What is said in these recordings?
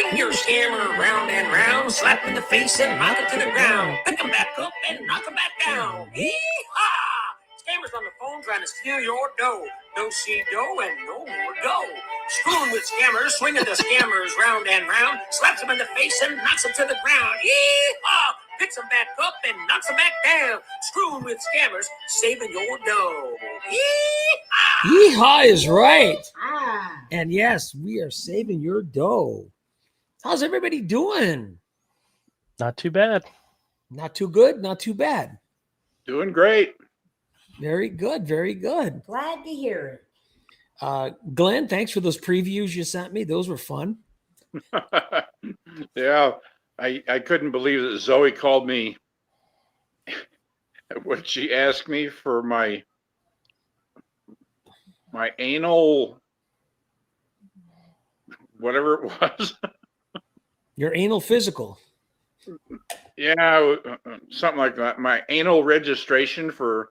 Swing your scammer round and round, slap him in the face and knock it to the ground. Pick him back up and knock him back down. Hee-haw! Scammers on the phone trying to steal your dough. No see dough and no more dough. Screwing with scammers, swinging the scammers round and round, slaps them in the face and knocks them to the ground. Yee-haw! Picks them back up and knocks them back down. Screwing with scammers, saving your dough. Yee-haw! Yeehaw is right. Ah. And yes, we are saving your dough. How's everybody doing? Not too bad. Not too good, not too bad. Doing great. Very good, very good. Glad to hear it. Glenn, thanks for those previews you sent me. Those were fun. Yeah, I couldn't believe that Zoe called me when she asked me for my anal, whatever it was. Your anal physical. Yeah, something like that. My anal registration for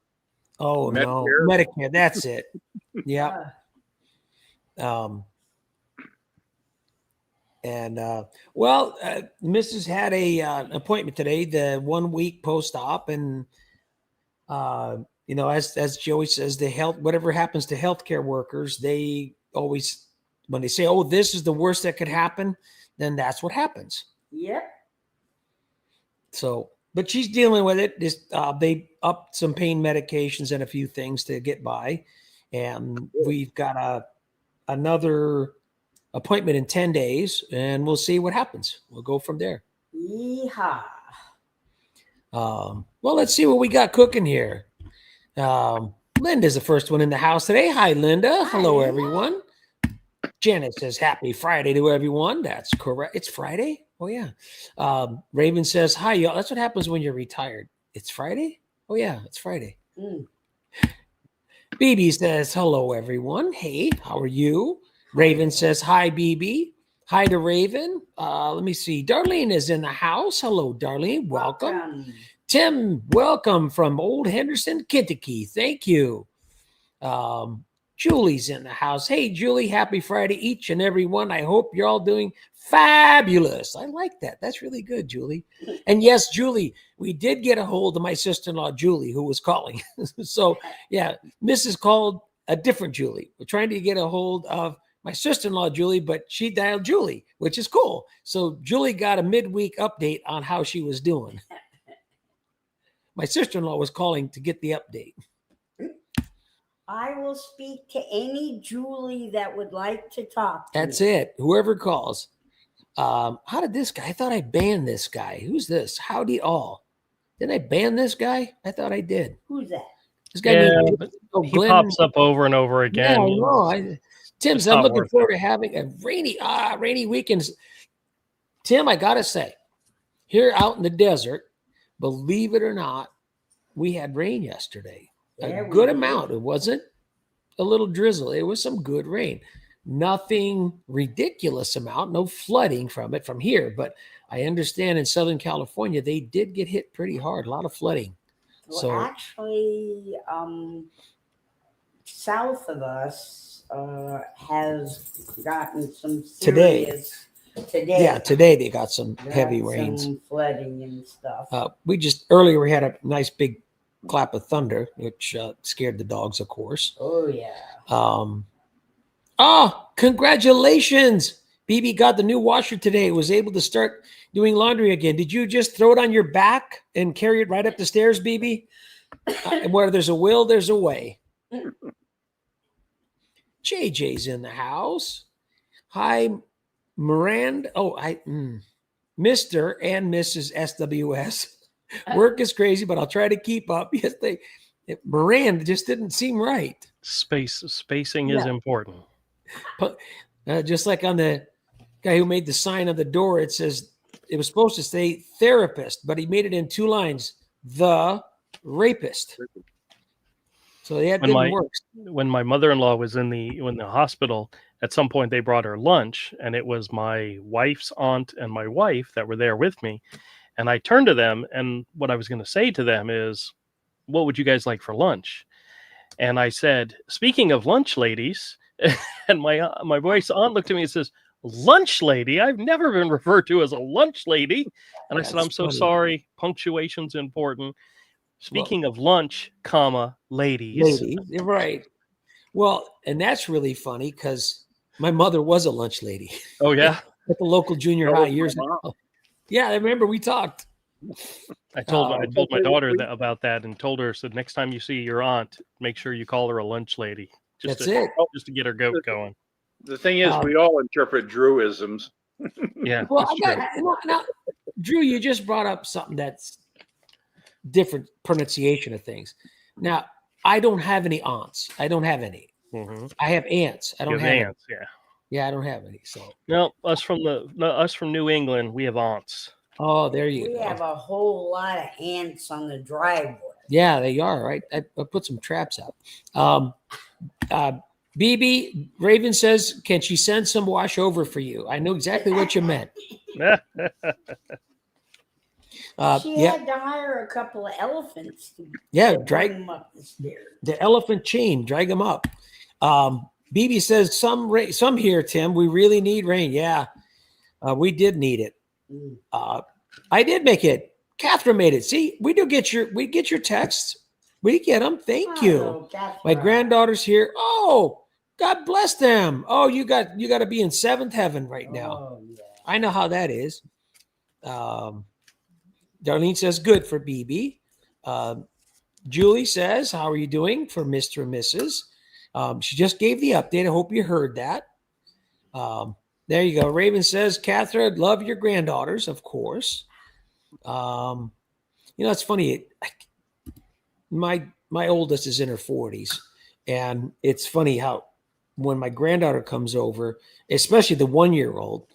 Oh, Medicare. no. Medicare, that's it. Yeah. Mrs. had a appointment today, the 1 week post-op, and as Joey says, whatever happens to healthcare workers, they always, when they say, "Oh, this is the worst that could happen," then that's what happens. Yep. So, but she's dealing with it. They upped some pain medications and a few things to get by, and we've got another appointment in 10 days, and we'll see what happens. We'll go from there. Yeehaw. Well, let's see what we got cooking here. Linda's the first one in the house today. Hi, Linda. Hello, everyone. Janet says, happy Friday to everyone. That's correct. It's Friday? Oh, yeah. Raven says, hi, y'all. That's what happens when you're retired. It's Friday? Oh, yeah, it's Friday. BB says, hello, everyone. Hey, how are you? Raven says, hi, BB. Hi to Raven. Let me see. Darlene is in the house. Hello, Darlene. Welcome. Tim, welcome from Old Henderson, Kentucky. Thank you. Julie's in the house. Hey, Julie, happy Friday, each and every one. I hope you're all doing fabulous. I like that. That's really good, Julie. And yes, Julie, we did get a hold of my sister-in-law, Julie, who was calling. So, yeah, Mrs. called a different Julie. We're trying to get a hold of my sister-in-law, Julie, but she dialed Julie, which is cool. So Julie got a midweek update on how she was doing. My sister-in-law was calling to get the update. I will speak to any Julie that would like to talk to That's me. it. Whoever calls. How did this guy? I thought I banned this guy. Who's this? Howdy all. Did I ban this guy? I thought I did. Who's that? This guy Yeah, but he Glenn. pops up over and over again. Yeah, I know. Tim's, It's I'm not looking worth forward to having a rainy weekend. Tim, I got to say, here out in the desert, believe it or not, we had rain yesterday. Yeah, A we good did. amount. It wasn't a little drizzle. It was some good rain. Nothing ridiculous amount, no flooding from it from here. But I understand in Southern California, they did get hit pretty hard. A lot of flooding. Well, So actually, south of us has gotten some Today. serious today. yeah, today they got some got heavy rains. some flooding and stuff. Earlier we had a nice big clap of thunder, which scared the dogs, of course. Oh yeah. Congratulations. BB got the new washer today. Was able to start doing laundry again. Did you just throw it on your back and carry it right up the stairs, BB? Where there's a will, there's a way. JJ's in the house. Hi, Miranda. Mr. and Mrs. SWS. Work is crazy, but I'll try to keep up. Yes, Miranda just didn't seem right. Spacing is important. Just like on the guy who made the sign on the door, it says it was supposed to say therapist, but he made it in 2 lines. The rapist. So that didn't work. When my mother-in-law was in the hospital, at some point they brought her lunch, and it was my wife's aunt and my wife that were there with me. And I turned to them, and what I was going to say to them is, what would you guys like for lunch? And I said, speaking of lunch, ladies, and my wife's aunt looked at me and says, lunch lady. I've never been referred to as a lunch lady. And I said, That's I'm so funny. sorry. Punctuation's important. Speaking of lunch, comma, ladies. Ladies, you're right. Well, and that's really funny because my mother was a lunch lady Oh, yeah. at the local junior So high was my years mom. ago. Yeah, I remember we talked. I told my daughter about that and told her, said, next time you see your aunt, make sure you call her a lunch lady. That's it. Just to get her goat going. The thing is, we all interpret Drewisms. Yeah. Well, that's I true. got now, Drew. You just brought up something that's different pronunciation of things. Now, I don't have any aunts. I don't have any. Mhm. I have aunts. I don't You have have any. aunts, yeah. Yeah, I don't have any. So, No, us from New England, we have aunts. oh, there you We go. have a whole lot of ants on the driveway. Yeah, they are right. I put some traps out. BB Raven says, "Can she send some wash over for you?" I know exactly what you meant. She Yeah, had to hire a couple of elephants to yeah. bring them up the stairs. The elephant chain, drag them up. BB says, some here, Tim. We really need rain. Yeah, we did need it. I did make it. Catherine made it. See, we get your texts. We get them. Thank you. Hello, Catherine. My granddaughter's here. Oh, God bless them. Oh, you got to be in seventh heaven right now. Oh, yeah. I know how that is. Darlene says, good for BB. Julie says, how are you doing for Mr. and Mrs.? She just gave the update. I hope you heard that. There you go. Raven says, Catherine, love your granddaughters, of course. It's funny. My oldest is in her 40s, and it's funny how when my granddaughter comes over, especially the 1-year-old,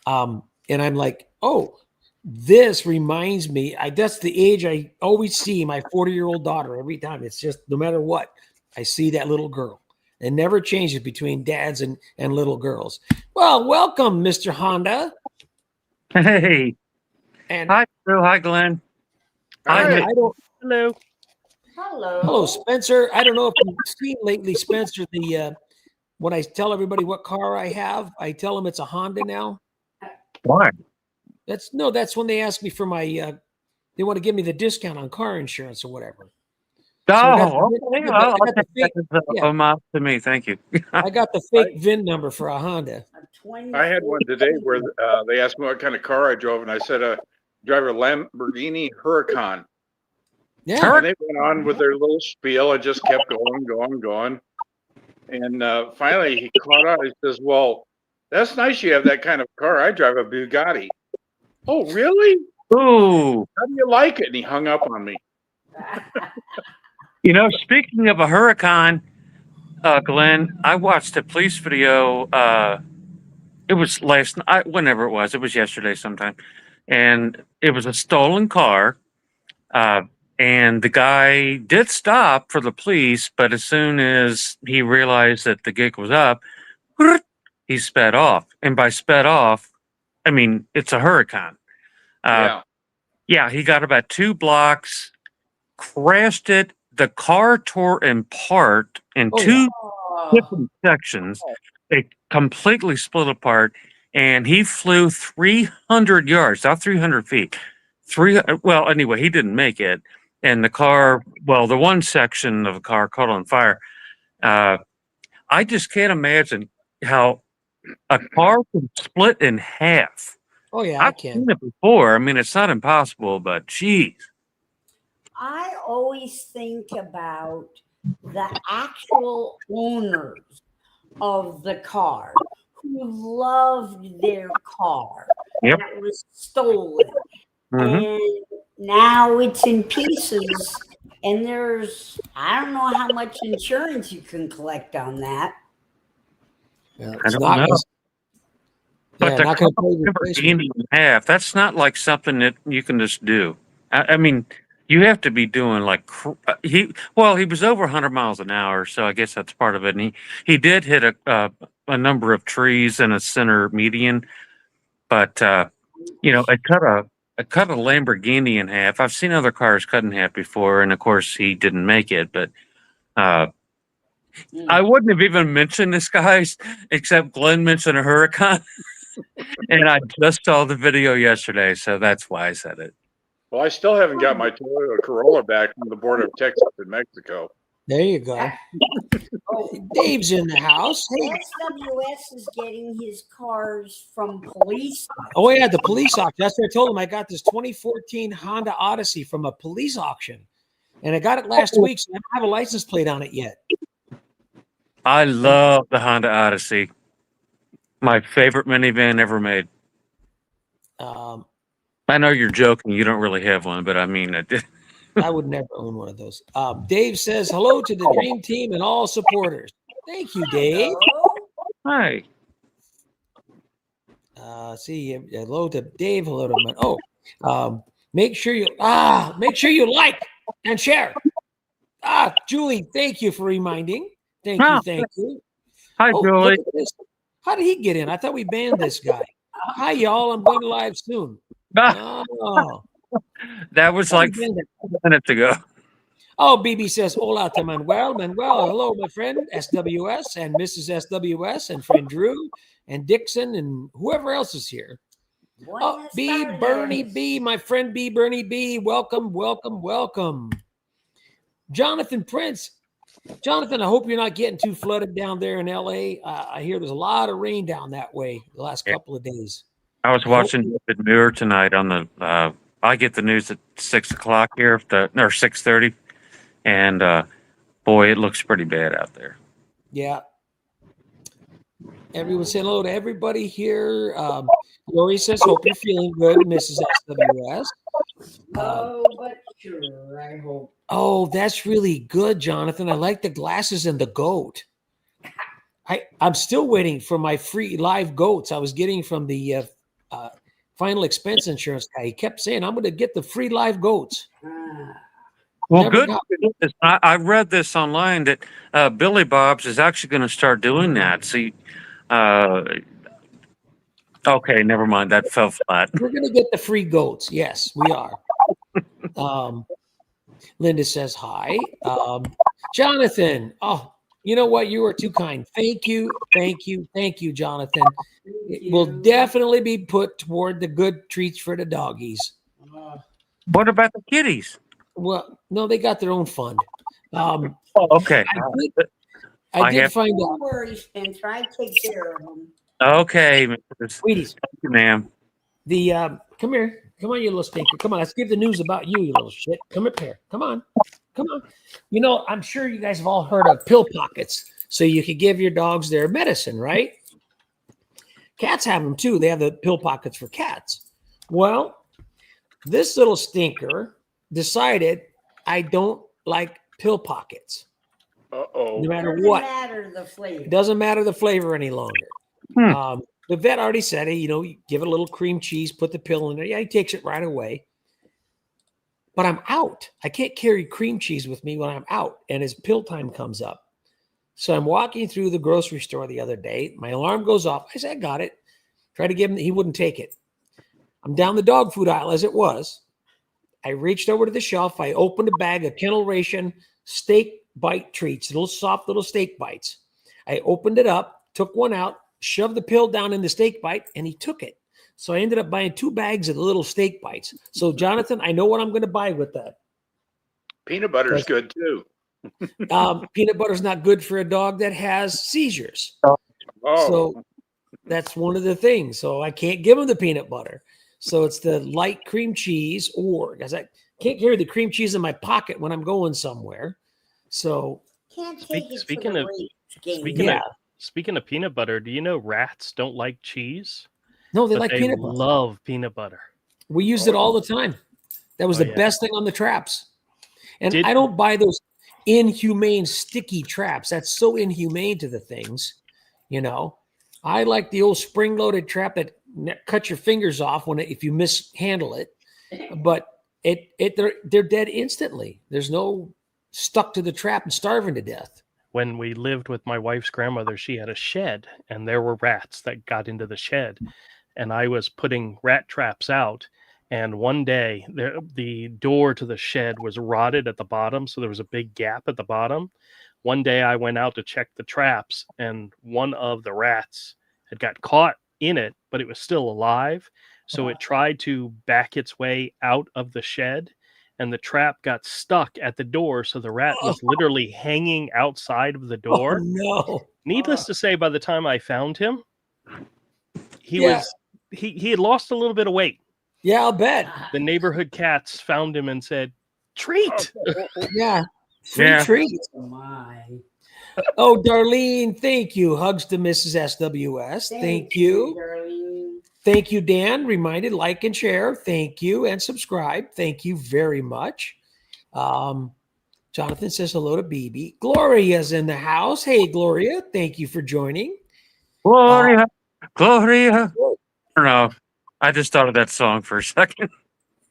and I'm like, oh, this reminds me. That's the age I always see my 40-year-old daughter every time. It's just no matter what, I see that little girl. It never changes between dads and little girls. Well, welcome, Mr. Honda. Hey. And hi, Phil. Hi, Glenn. Hi. Hello. Hello, Spencer. I don't know if you've seen lately, Spencer, when I tell everybody what car I have, I tell them it's a Honda now. Why? That's when they ask me for my, they want to give me the discount on car insurance or whatever. Oh, okay. I got the fake, to me. Thank you. I got the fake VIN number for a Honda. I had one today where they asked me what kind of car I drove, and I said, drive a Lamborghini Huracan. Yeah. And they went on with their little spiel. I just kept going. And finally he caught on. He says, well, that's nice you have that kind of car. I drive a Bugatti. Oh, really? Ooh. How do you like it? And he hung up on me. Speaking of a Huracan, Glenn, I watched a police video. It was last night, whenever it was yesterday sometime. And it was a stolen car. And the guy did stop for the police, but as soon as he realized that the gig was up, he sped off. And by sped off, I mean, it's a Huracan. Yeah, he got about 2 blocks, crashed it. The car tore apart in two different sections. It completely split apart, and he flew 300 yards, not 300 feet. Anyway, he didn't make it. And the car, the one section of the car caught on fire. I just can't imagine how a car can split in half. Oh, yeah, I've seen it before. I mean, it's not impossible, but geez. I always think about the actual owners of the car who loved their car that was stolen. And now it's in pieces, and I don't know how much insurance you can collect on that. I don't know. But the Lamborghini in half, that's not like something that you can just do. I mean, you have to be doing like he was over 100 miles an hour, so I guess that's part of it. And he did hit a number of trees in a center median, but it cut a Lamborghini in half. I've seen other cars cut in half before, and of course he didn't make it. But I wouldn't have even mentioned this, guys, except Glenn mentioned a hurricane, and I just saw the video yesterday, so that's why I said it. Well, I still haven't got my Toyota Corolla back from the border of Texas and Mexico. There you go. Dave's in the house. Hey. SWS is getting his cars from police. Oh, yeah, the police auction. That's what I told him. I got this 2014 Honda Odyssey from a police auction, and I got it last week, so I don't have a license plate on it yet. I love the Honda Odyssey. My favorite minivan ever made. I know you're joking. You don't really have one, but I mean, I did. I would never own one of those. Dave says, hello to the Dream Team and all supporters. Thank you, Dave. Hi. See, hello to Dave. Hello to my, make sure you like and share. Julie, thank you for reminding. Thank you. Hi, Julie. Look at this. How did he get in? I thought we banned this guy. Hi, y'all. I'm going live soon. Oh. That was like 5 minutes ago. Oh, BB says, hola to Manuel. Manuel, hello, my friend, SWS and Mrs. SWS and friend Drew and Dixon and whoever else is here. Oh, B. Bernie B, my friend B. Bernie B. Welcome, welcome, welcome. Jonathan Prince. Jonathan, I hope you're not getting too flooded down there in LA. I hear there's a lot of rain down that way the last couple of days. I was watching David Muir tonight on the. I get the news at 6 o'clock here, or 6:30, and boy, it looks pretty bad out there. Yeah. Everyone saying hello to everybody here. Lori says, hope you're feeling good, Mrs. SWS. But sure, I hope. Oh, that's really good, Jonathan. I like the glasses and the goat. I'm still waiting for my free live goats I was getting from the final expense insurance guy. He kept saying, I'm going to get the free live goats. Well, good. I read this online that Billy Bob's is actually going to start doing that. See, okay, never mind. That fell flat. We're going to get the free goats. Yes, we are. Linda says hi. Jonathan, oh, you know what? You are too kind. Thank you, Jonathan. It will definitely be put toward the good treats for the doggies. What about the kitties? Well, no, they got their own fund. Okay. I did find out. Don't worry, Spencer. I take care of them. Okay, Sweeties. Thank you, ma'am. Come here. Come on, you little stinker. Come on, let's give the news about you, you little shit. Come up here. Come on. You know, I'm sure you guys have all heard of pill pockets, so you could give your dogs their medicine, right? Cats have them too. They have the pill pockets for cats. Well, this little stinker decided I don't like pill pockets. Uh-oh. No matter what. It doesn't matter the flavor any longer. The vet already said it, you give it a little cream cheese, put the pill in there. Yeah, he takes it right away. But I'm out. I can't carry cream cheese with me when I'm out and his pill time comes up. So I'm walking through the grocery store the other day. My alarm goes off. I said, I got it. Try to give him, he wouldn't take it. I'm down the dog food aisle as it was. I reached over to the shelf. I opened a bag of Kennel Ration steak bite treats, little soft little steak bites. I opened it up, took one out, shoved the pill down in the steak bite, and he took it. So I ended up buying 2 bags of the little steak bites. So, Jonathan, I know what I'm going to buy with that. Peanut butter is good, too. Peanut butter is not good for a dog that has seizures. Oh. So that's one of the things. So I can't give him the peanut butter. So it's the light cream cheese, or because I can't carry the cream cheese in my pocket when I'm going somewhere. So speaking of peanut butter, do you know rats don't like cheese? No, they like peanut butter. Love peanut butter. We used it all the time. That was the best thing on the traps. And I don't buy those inhumane sticky traps. That's so inhumane to the things, I like the old spring-loaded trap that cut your fingers off if you mishandle it. But they're dead instantly. There's no stuck to the trap and starving to death. When we lived with my wife's grandmother, she had a shed, and there were rats that got into the shed. And I was putting rat traps out. And one day, the door to the shed was rotted at the bottom, so there was a big gap at the bottom. One day I went out to check the traps, and one of the rats had got caught in it, but it was still alive. So it tried to back its way out of the shed, and the trap got stuck at the door. So the rat was literally hanging outside of the Oh door. no! Needless to say, by the time I found him, he Yeah. had lost a little bit of weight. Yeah, I'll bet. The neighborhood cats found him and said, "Treat." Yeah, free Yeah. treat. Oh, my. Oh, Darlene, thank you. Hugs to Mrs. SWS. Thank you. Darlene. Thank you, Dan. Reminded, like and share. Thank you. And subscribe. Thank you very much. Jonathan says hello to BB. Gloria's in the house. Hey, Gloria. Thank you for joining. Gloria, Gloria. I don't know. I just thought of that song for a second.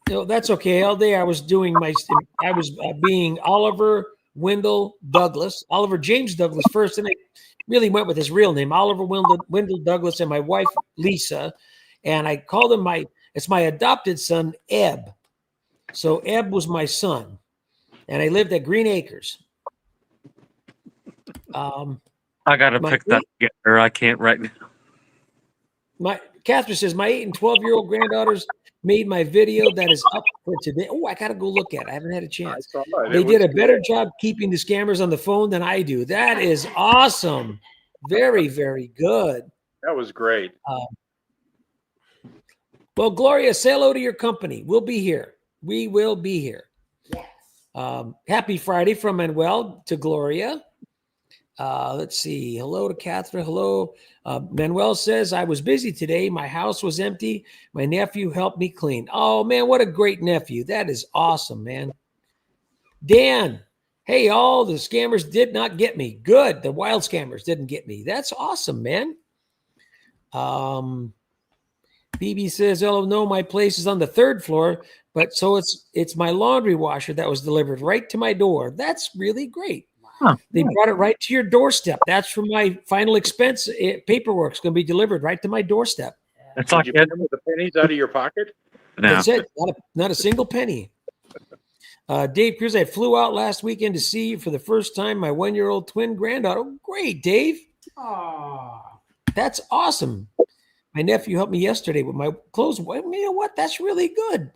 No, that's okay. All day I was doing I was being Oliver Wendell Douglas, Oliver James Douglas first, and I really went with his real name, Oliver Wendell Douglas, and my wife Lisa, and I called him it's my adopted son Ebb. So Ebb was my son, and I lived at Green Acres. I got to pick that together. I can't right now. Catherine says my 8 and 12-year-old granddaughters made my video that is up for today. Oh, I gotta go look at it. I haven't had a chance. I saw it. They It did a was better good. job keeping the scammers on the phone than I do. That is awesome. Very, very good. That was great. Well, Gloria, say hello to your company. We'll be here. We will be here. Yes. Happy Friday from Manuel to Gloria. Let's see. Hello to Catherine. Hello. Manuel says, I was busy today. My house was empty. My nephew helped me clean. Oh, man, what a great nephew. That is awesome, man. Dan, hey, all the scammers did not get me. Good. The wild scammers didn't get me. That's awesome, man. BB says, oh, no, my place is on the 3rd floor, but so it's my laundry washer that was delivered right to my door. That's really great. Huh. They brought it right to your doorstep. That's for my final expense. Paperwork's going to be delivered right to my doorstep. It's Did like you pay them with the pennies out of your pocket? now. That's it. Not a single penny. Dave Cruz, I flew out last weekend to see for the first time my 1-year-old twin granddaughter. Oh, great, Dave. Oh. That's awesome. My nephew helped me yesterday with my clothes. Well, you know what? That's really good.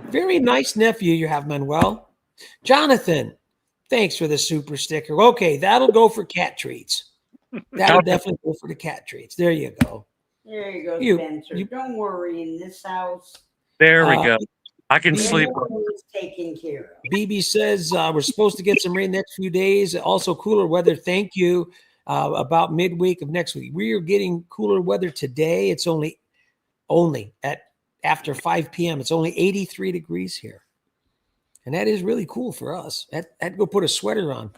Very nice nephew you have, Manuel. Jonathan, thanks for the super sticker. Okay, that'll go for cat treats. That'll definitely go for the cat treats. There you go. There you go, You- Spencer. Don't worry. In this house, There we go. I can sleep. everyone is taken care of. BB says we're supposed to get some rain next few days. Also cooler weather. Thank you. About midweek of next week. We are getting cooler weather today. It's only at after 5 p.m. It's only 83 degrees here. And that is really cool for us. I'd go put a sweater on.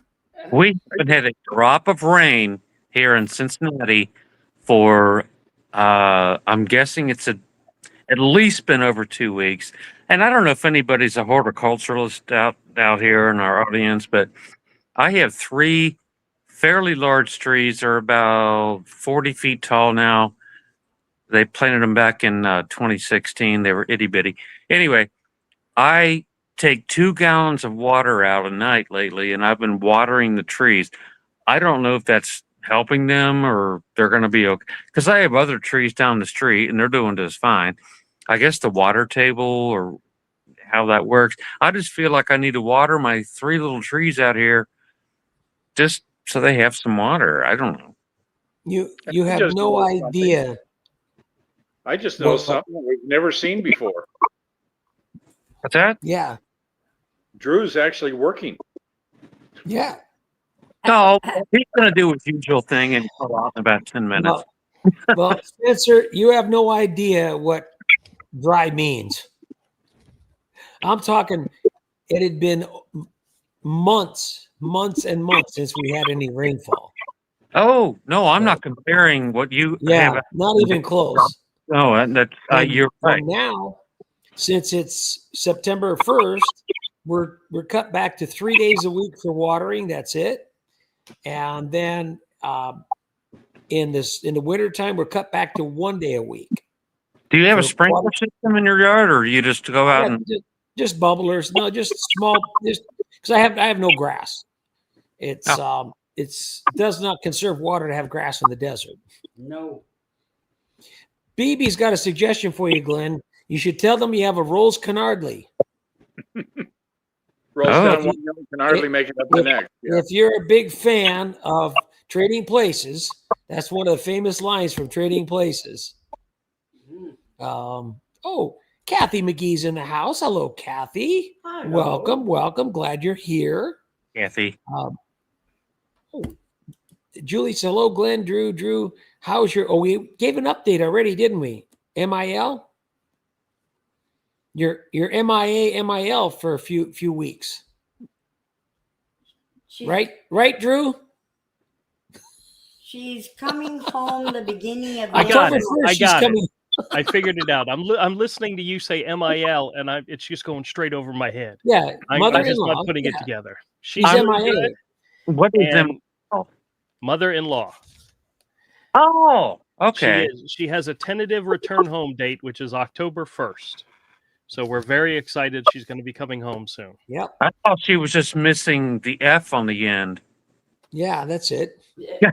We haven't had a drop of rain here in Cincinnati for, I'm guessing it's at least been over 2 weeks. And I don't know if anybody's a horticulturalist out here in our audience, but I have 3 fairly large trees. They're about 40 feet tall now. They planted them back in 2016. They were itty bitty. Anyway, I take 2 gallons of water out a night lately, and I've been watering the trees. I don't know if that's helping them or they're going to be okay. Because I have other trees down the street, and they're doing just fine. I guess the water table or how that works. I just feel like I need to water my 3 little trees out here just so they have some water. I don't know. You I have just no know something. idea. I just know Well, something we've never seen before. What's that? Yeah. Drew's actually working. Yeah. No, he's going to do his usual thing and go out in about 10 minutes. Well, Spencer, you have no idea what dry means. I'm talking, it had been months and months since we had any rainfall. Oh, no, I'm not comparing what you Yeah, have. not even close. No, that's you're right. And now, since it's September 1st, we're cut back to 3 days a week for watering. That's it. And then in the wintertime, we're cut back to 1 day a week. Do you have a for sprinkler water. system in your yard, or you just go out Yeah, and? just bubblers. No, just small. Just because I have no grass. It's does not conserve water to have grass in the desert. No. BB's got a suggestion for you, Glenn. You should tell them you have a Rolls Canardly. Rolls Oh. down one hill, can hardly make it up the next. Yeah. If you're a big fan of Trading Places, that's one of the famous lines from Trading Places. Kathy McGee's in the house. Hello, Kathy. Hello. Welcome. Glad you're here. Kathy. Julie says, hello, Glenn, Drew. How's your, we gave an update already, didn't we? MIL? You're MIA, MIL for a few weeks. Right, Drew? She's coming home the beginning of I got April. it. I got it. I figured it out. I'm listening to you say MIL, and it's just going straight over my head. Yeah, I'm just not putting it together. She's MIA. What is them? Mother-in-law. Oh, okay. She has a tentative return home date, which is October 1st. So we're very excited. She's going to be coming home soon. Yep. I thought she was just missing the F on the end. Yeah, that's it. Yeah.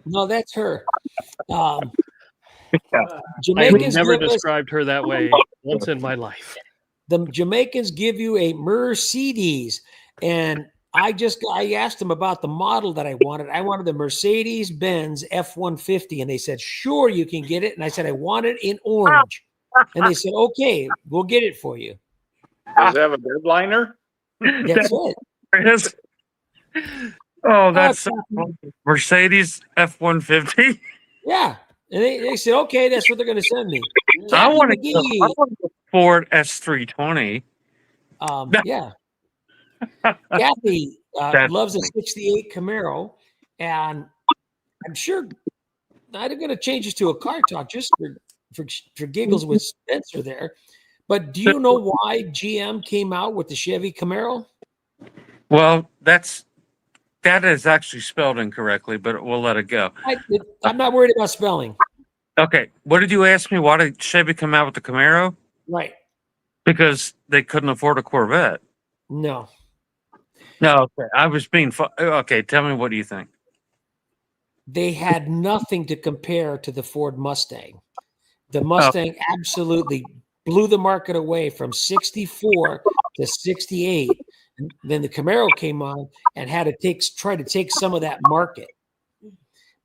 No, that's her. I've Jamaicans never described her that way once in my life. The Jamaicans give you a Mercedes, and I asked them about the model that I wanted. I wanted the Mercedes-Benz F-150, and they said, sure, you can get it. And I said, I want it in orange. And they said, okay, we'll get it for you. Does it have a bedliner? That's it. Oh, that's Mercedes F-150. Yeah. And they said, okay, that's what they're going to send me. I want to Ford S320. Yeah. Kathy loves a 68 Camaro, and I'm sure I'm going to change this to a car talk just for giggles with Spencer there. But do you know why GM came out with the Chevy Camaro? Well, that is actually spelled incorrectly, but we'll let it go. I'm not worried about spelling. Okay. What did you ask me? Why did Chevy come out with the Camaro? Right. Because they couldn't afford a Corvette. No. No, okay. I was being okay. Tell me, what do you think? They had nothing to compare to the Ford Mustang. The Mustang absolutely blew the market away from 64 to 68. And then the Camaro came on and had to try to take some of that market.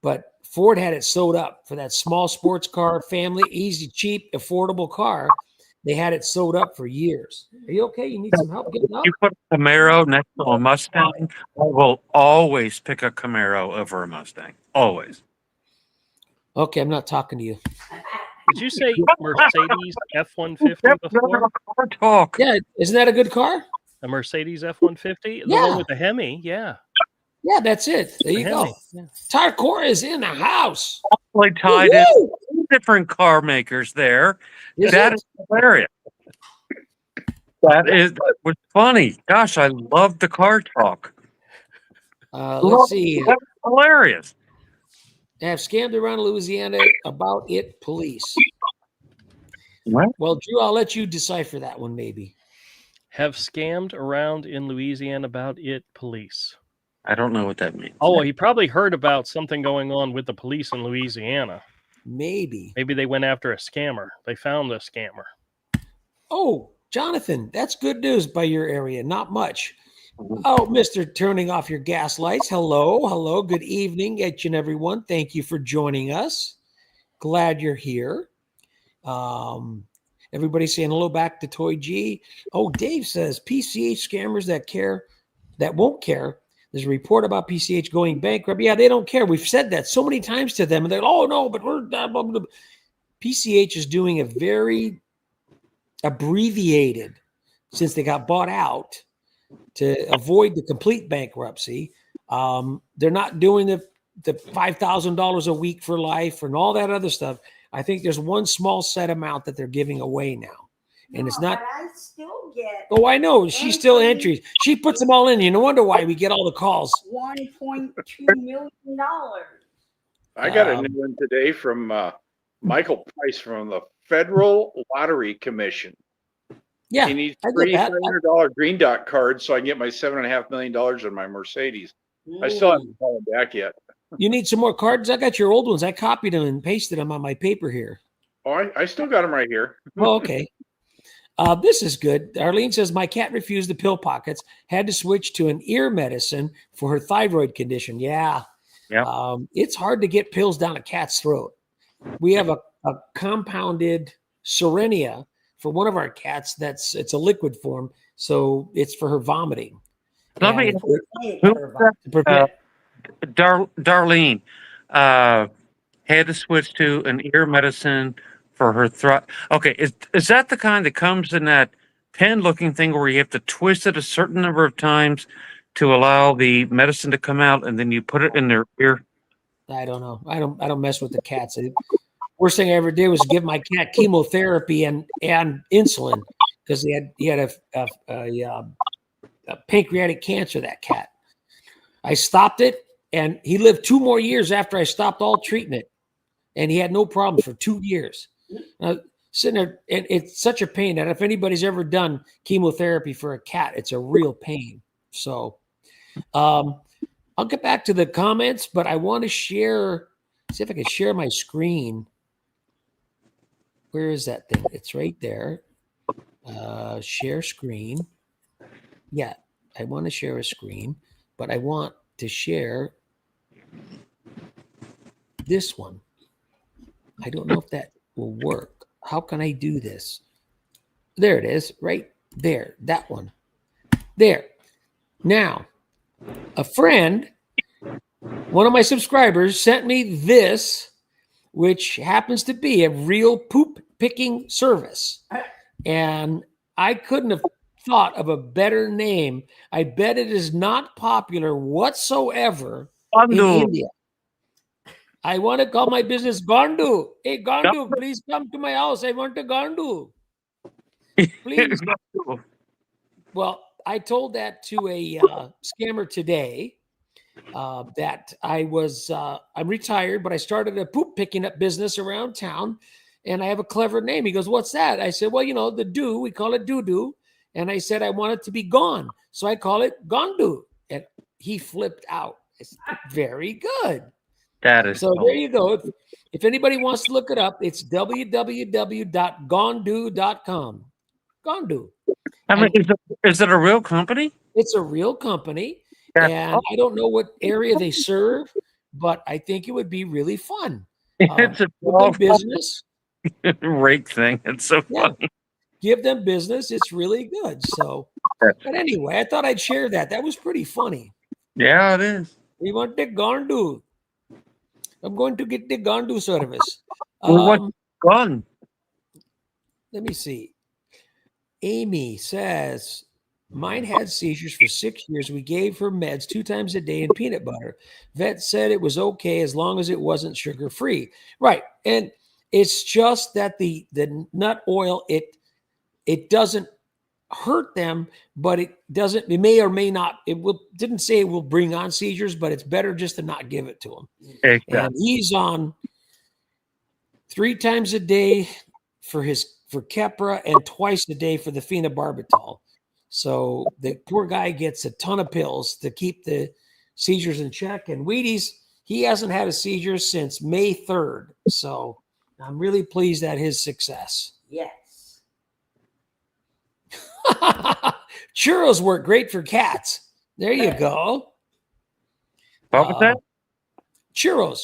But Ford had it sewed up for that small sports car, family, easy, cheap, affordable car. They had it sewed up for years. Are you okay? You need some help getting up? You put a Camaro next to a Mustang, I will always pick a Camaro over a Mustang. Always. Okay, I'm not talking to you. Did you say Mercedes F-150 before? Talk. Yeah, isn't that a good car? A Mercedes F-150? The Yeah. one with the Hemi? Yeah. Yeah, that's it. There you go. Yeah. Tarcor is in the house. Probably tied in two different car makers there. That is hilarious. That was funny. Gosh, I love the car talk. Let's see. That's hilarious. They have scammed around Louisiana about it police. What? Well, Drew, I'll let you decipher that one maybe. Have scammed around in Louisiana about it police. I don't know what that means. Oh, he probably heard about something going on with the police in Louisiana. Maybe. Maybe they went after a scammer. They found the scammer. Oh, Jonathan, that's good news by your area. Not much. Oh, Mr. Turning Off Your Gas Lights. Hello. Good evening, each and everyone. Thank you for joining us. Glad you're here. Everybody saying hello back to Toy G. Oh, Dave says PCH scammers that won't care. There's a report about PCH going bankrupt. Yeah, they don't care. We've said that so many times to them. And they're, oh, no, but we're blah, blah, blah. PCH is doing a very abbreviated, since they got bought out, to avoid the complete bankruptcy. They're not doing the $5,000 a week for life and all that other stuff. I think there's one small set amount that they're giving away now. And it's not. But I still get. Oh, I know. She's still entries. She puts them all in. You no wonder why we get all the calls. $1.2 million. I got a new one today from Michael Price from the Federal Lottery Commission. Yeah, He needs I get three that. $500 Green Dot cards so I can get my $7.5 million in my Mercedes. I still haven't called him back yet. You need some more cards? I got your old ones. I copied them and pasted them on my paper here. Oh, I still got them right here. Oh, okay. This is good. Arlene says, my cat refused the pill pockets, had to switch to an ear medicine for her thyroid condition. Yeah. It's hard to get pills down a cat's throat. We have a compounded Serenia for one of our cats. It's a liquid form. So it's for her vomiting. Let me To prevent Darlene had to switch to an ear medicine for her throat. Okay, is that the kind that comes in that pen-looking thing where you have to twist it a certain number of times to allow the medicine to come out, and then you put it in their ear? I don't know. I don't mess with the cats. Worst thing I ever did was give my cat chemotherapy and insulin because he had a pancreatic cancer. That cat. I stopped it, and he lived 2 more years after I stopped all treatment, and he had no problems for 2 years. Sitting there, and it's such a pain that if anybody's ever done chemotherapy for a cat, it's a real pain. So, I'll get back to the comments, but I want to share. See if I can share my screen. Where is that thing? It's right there. Share screen. Yeah, I want to share a screen, but I want to share this one. I don't know if that will work. How can I do this? There it is, right there. That one. There. Now, a friend, one of my subscribers, sent me this, which happens to be a real poop picking service. And I couldn't have thought of a better name. I bet it is not popular whatsoever in India. I want to call my business Gandu. Hey, Gandu, please come to my house. I want a Gandu. Please. Well, I told that to a scammer today that I'm retired, but I started a poop picking up business around town, and I have a clever name. He goes, what's that? I said, well, the do, we call it doo-doo. And I said, I want it to be gone. So I call it Gandu. And he flipped out. It's very good. That is so. There you go. If anybody wants to look it up, it's www.gondu.com. Gondu. I mean, is it a real company? It's a real company, and I don't know what area they serve, but I think it would be really fun. It's a business rake thing. It's so funny. Give them business. It's really good. So, but anyway, I thought I'd share that. That was pretty funny. Yeah, it is. We want the Gandu. I'm going to get the Gandu service. What's gone? Let me see. Amy says, mine had seizures for 6 years. We gave her meds 2 times a day and peanut butter. Vet said it was okay as long as it wasn't sugar-free. Right. And it's just that the nut oil, it doesn't hurt them, but it may or may not, didn't say it will bring on seizures, but it's better just to not give it to them. Exactly. And he's on 3 times a day for Keppra and twice a day for the phenobarbital. So the poor guy gets a ton of pills to keep the seizures in check. And Wheaties, he hasn't had a seizure since May 3rd. So I'm really pleased at his success. Yes. Churros work great for cats. There you go. What was that? Churros.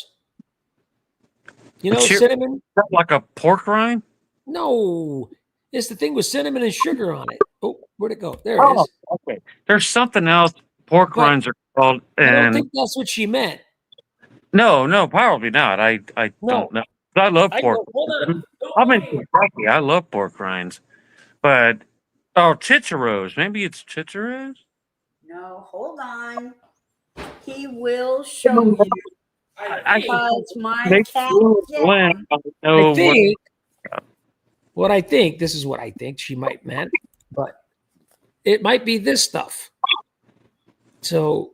Cinnamon. Like a pork rind? No. It's the thing with cinnamon and sugar on it. Oh, where'd it go? There it is. Okay. There's something else pork rinds are called. And I don't think that's what she meant. No, probably not. I don't know. I love pork. Hold on. I'm in Kentucky. I love pork rinds. But chicharros. Maybe it's chicharros? No, hold on. He will show you. Because my cat. This is what I think she might meant, but it might be this stuff. So,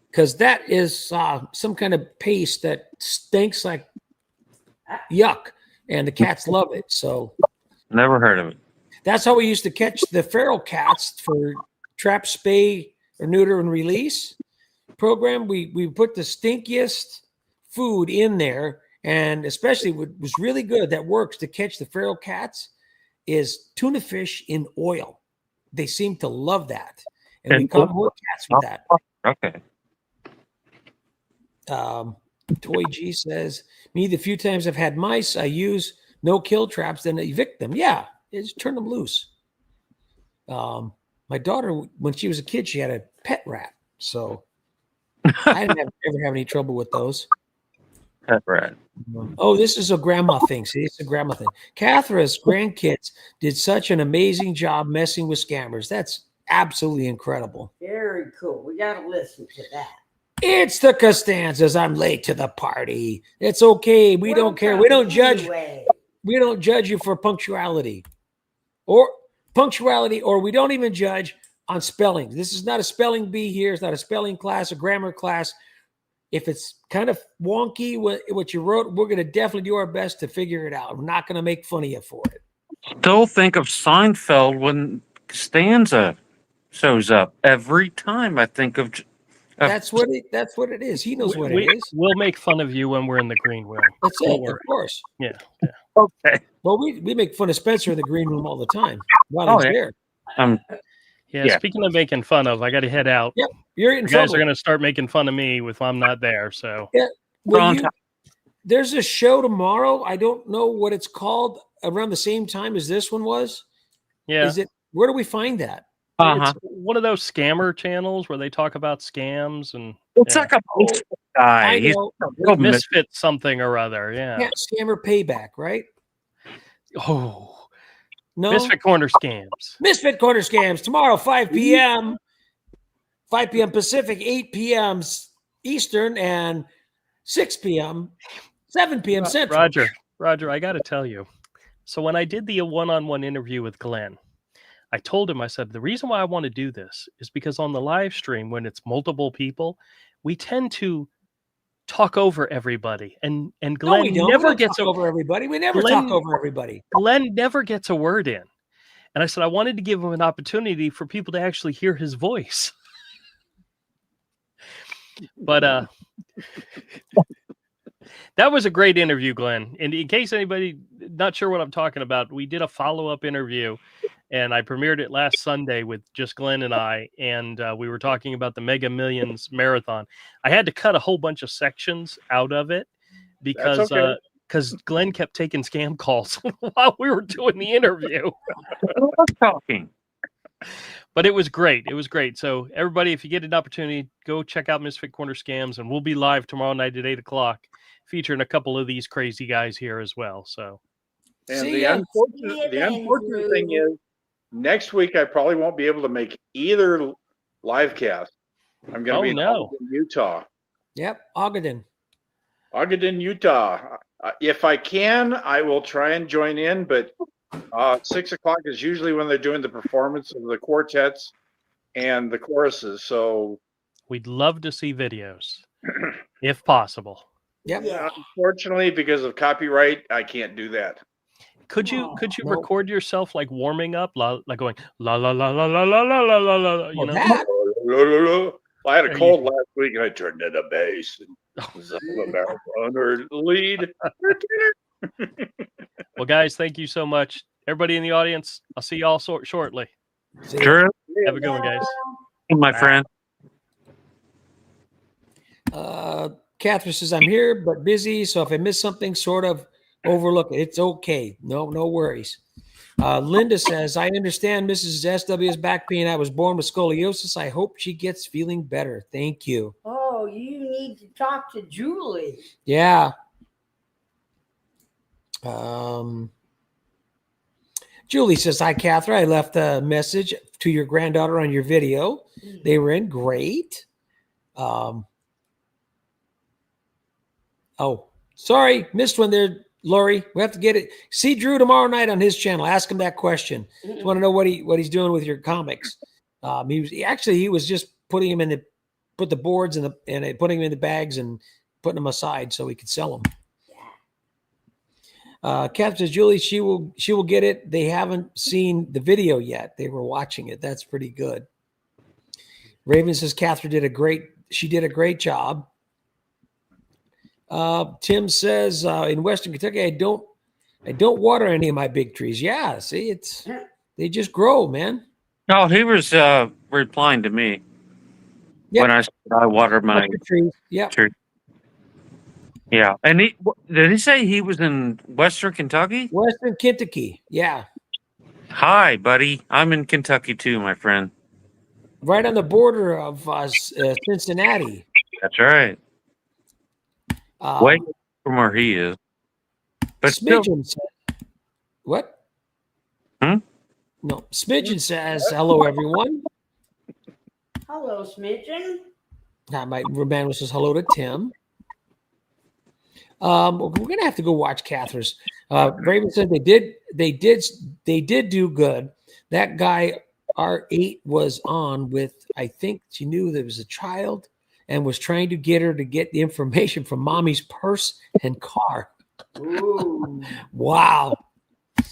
because that is some kind of paste that stinks like yuck, and the cats love it. So, never heard of it. That's how we used to catch the feral cats for trap, spay, or neuter and release program. We put the stinkiest food in there, and especially what was really good that works to catch the feral cats is tuna fish in oil. They seem to love that, and we caught more cats with that. Okay. Toy G says, me, the few times I've had mice, I use no-kill traps, then evict them. Yeah, just turn them loose. My daughter, when she was a kid, she had a pet rat. So I didn't ever have any trouble with those. Pet rat. Oh, this is a grandma thing. See, it's a grandma thing. Catherine's grandkids did such an amazing job messing with scammers. That's absolutely incredible. Very cool. We got to listen to that. It's the Costanzas. I'm late to the party. It's okay. We don't care. We don't judge. Anyway. We don't judge you for punctuality, or we don't even judge on spelling. This is not a spelling bee here. It's not a spelling class, a grammar class. If it's kind of wonky what you wrote, we're going to definitely do our best to figure it out. We're not going to make fun of you for it. Still think of Seinfeld when Costanza shows up. Every time I think of That's what it is. He knows what it is. We'll make fun of you when we're in the green room. That's Don't it, worry. of course. Yeah. Okay. Well, we make fun of Spencer in the green room all the time while he's there. Yeah. Speaking of making fun of, I got to head out. Yep, you're in You trouble. guys are going to start making fun of me if I'm not there. So Yeah. There's a show tomorrow. I don't know what it's called. Around the same time as this one was. yeah, Is it? Where do we find that? it's one of those scammer channels where they talk about scams and It's like a misfit guy. I He's know. a real misfit something or other. Yeah. Yeah, scammer payback, right? Oh, No. Misfit Corner scams. Misfit Corner scams tomorrow, 5 p.m. 5 p.m. Pacific, 8 p.m. Eastern, and 6 p.m. 7 p.m. Central. Roger, I got to tell you. So when I did the one-on-one interview with Glenn, I told him, I said, the reason why I want to do this is because on the live stream, when it's multiple people, we tend to talk over everybody. And Glenn we don't. never We don't gets talk over everybody. We never talk over everybody. Glenn never gets a word in. And I said, I wanted to give him an opportunity for people to actually hear his voice. But that was a great interview, Glenn. And in case anybody not sure what I'm talking about, we did a follow-up interview, and I premiered it last Sunday with just Glenn and I, and we were talking about the Mega Millions Marathon. I had to cut a whole bunch of sections out of it because Glenn kept taking scam calls while we were doing the interview. talking. But it was great. It was great. So everybody, if you get an opportunity, go check out Misfit Corner Scams, and we'll be live tomorrow night at 8 o'clock, featuring a couple of these crazy guys here as well. So, and the unfortunate thing is, next week I probably won't be able to make either live cast. I'm going to be in Ogden, Utah. Yep, Ogden, Utah. If I can, I will try and join in, but 6 o'clock is usually when they're doing the performance of the quartets and the choruses. So we'd love to see videos if possible. Yep. Yeah, unfortunately, because of copyright, I can't do that. Could you record yourself like warming up, like going la la la la la la la la la? You know. That. I had a cold last week, and I turned into bass. And marathon lead. Well, guys, thank you so much. Everybody in the audience, I'll see you all shortly. Sure. Have a good one, guys. My friend. Catherine says, I'm here, but busy. So if I miss something, sort of overlook it. It's okay. No worries. Linda says, I understand Mrs. SW's back pain. I was born with scoliosis. I hope she gets feeling better. Thank you. Oh, you need to talk to Julie. Yeah. Julie says, hi, Catherine. I left a message to your granddaughter on your video. They were in great. Oh, sorry. Missed one there, Lori. We have to get it. See Drew tomorrow night on his channel. Ask him that question. Just want to know what he's doing with your comics. He was just putting them put the boards and putting them in the bags and putting them aside so he could sell them. Catherine says, Julie, she will get it. They haven't seen the video yet. They were watching it. That's pretty good. Raven says Catherine did a great job. Tim says in Western Kentucky, I don't water any of my big trees. Yeah, see, they just grow, man. No, he was replying to me Yep. when I said I water my trees. Yeah. tree. Yeah, and did he say he was in Western Kentucky? Western Kentucky. Yeah. Hi, buddy. I'm in Kentucky too, my friend. Right on the border of Cincinnati. That's right. Way from where he is. But Smidgen said, what? No, Smidgen says, hello, everyone. Hello, Smidgen. My Romano says hello to Tim. We're gonna have to go watch Catherine's. Raven said they did do good. That guy R8 was on with, I think she knew there was a child and was trying to get her to get the information from mommy's purse and car. Ooh. Wow.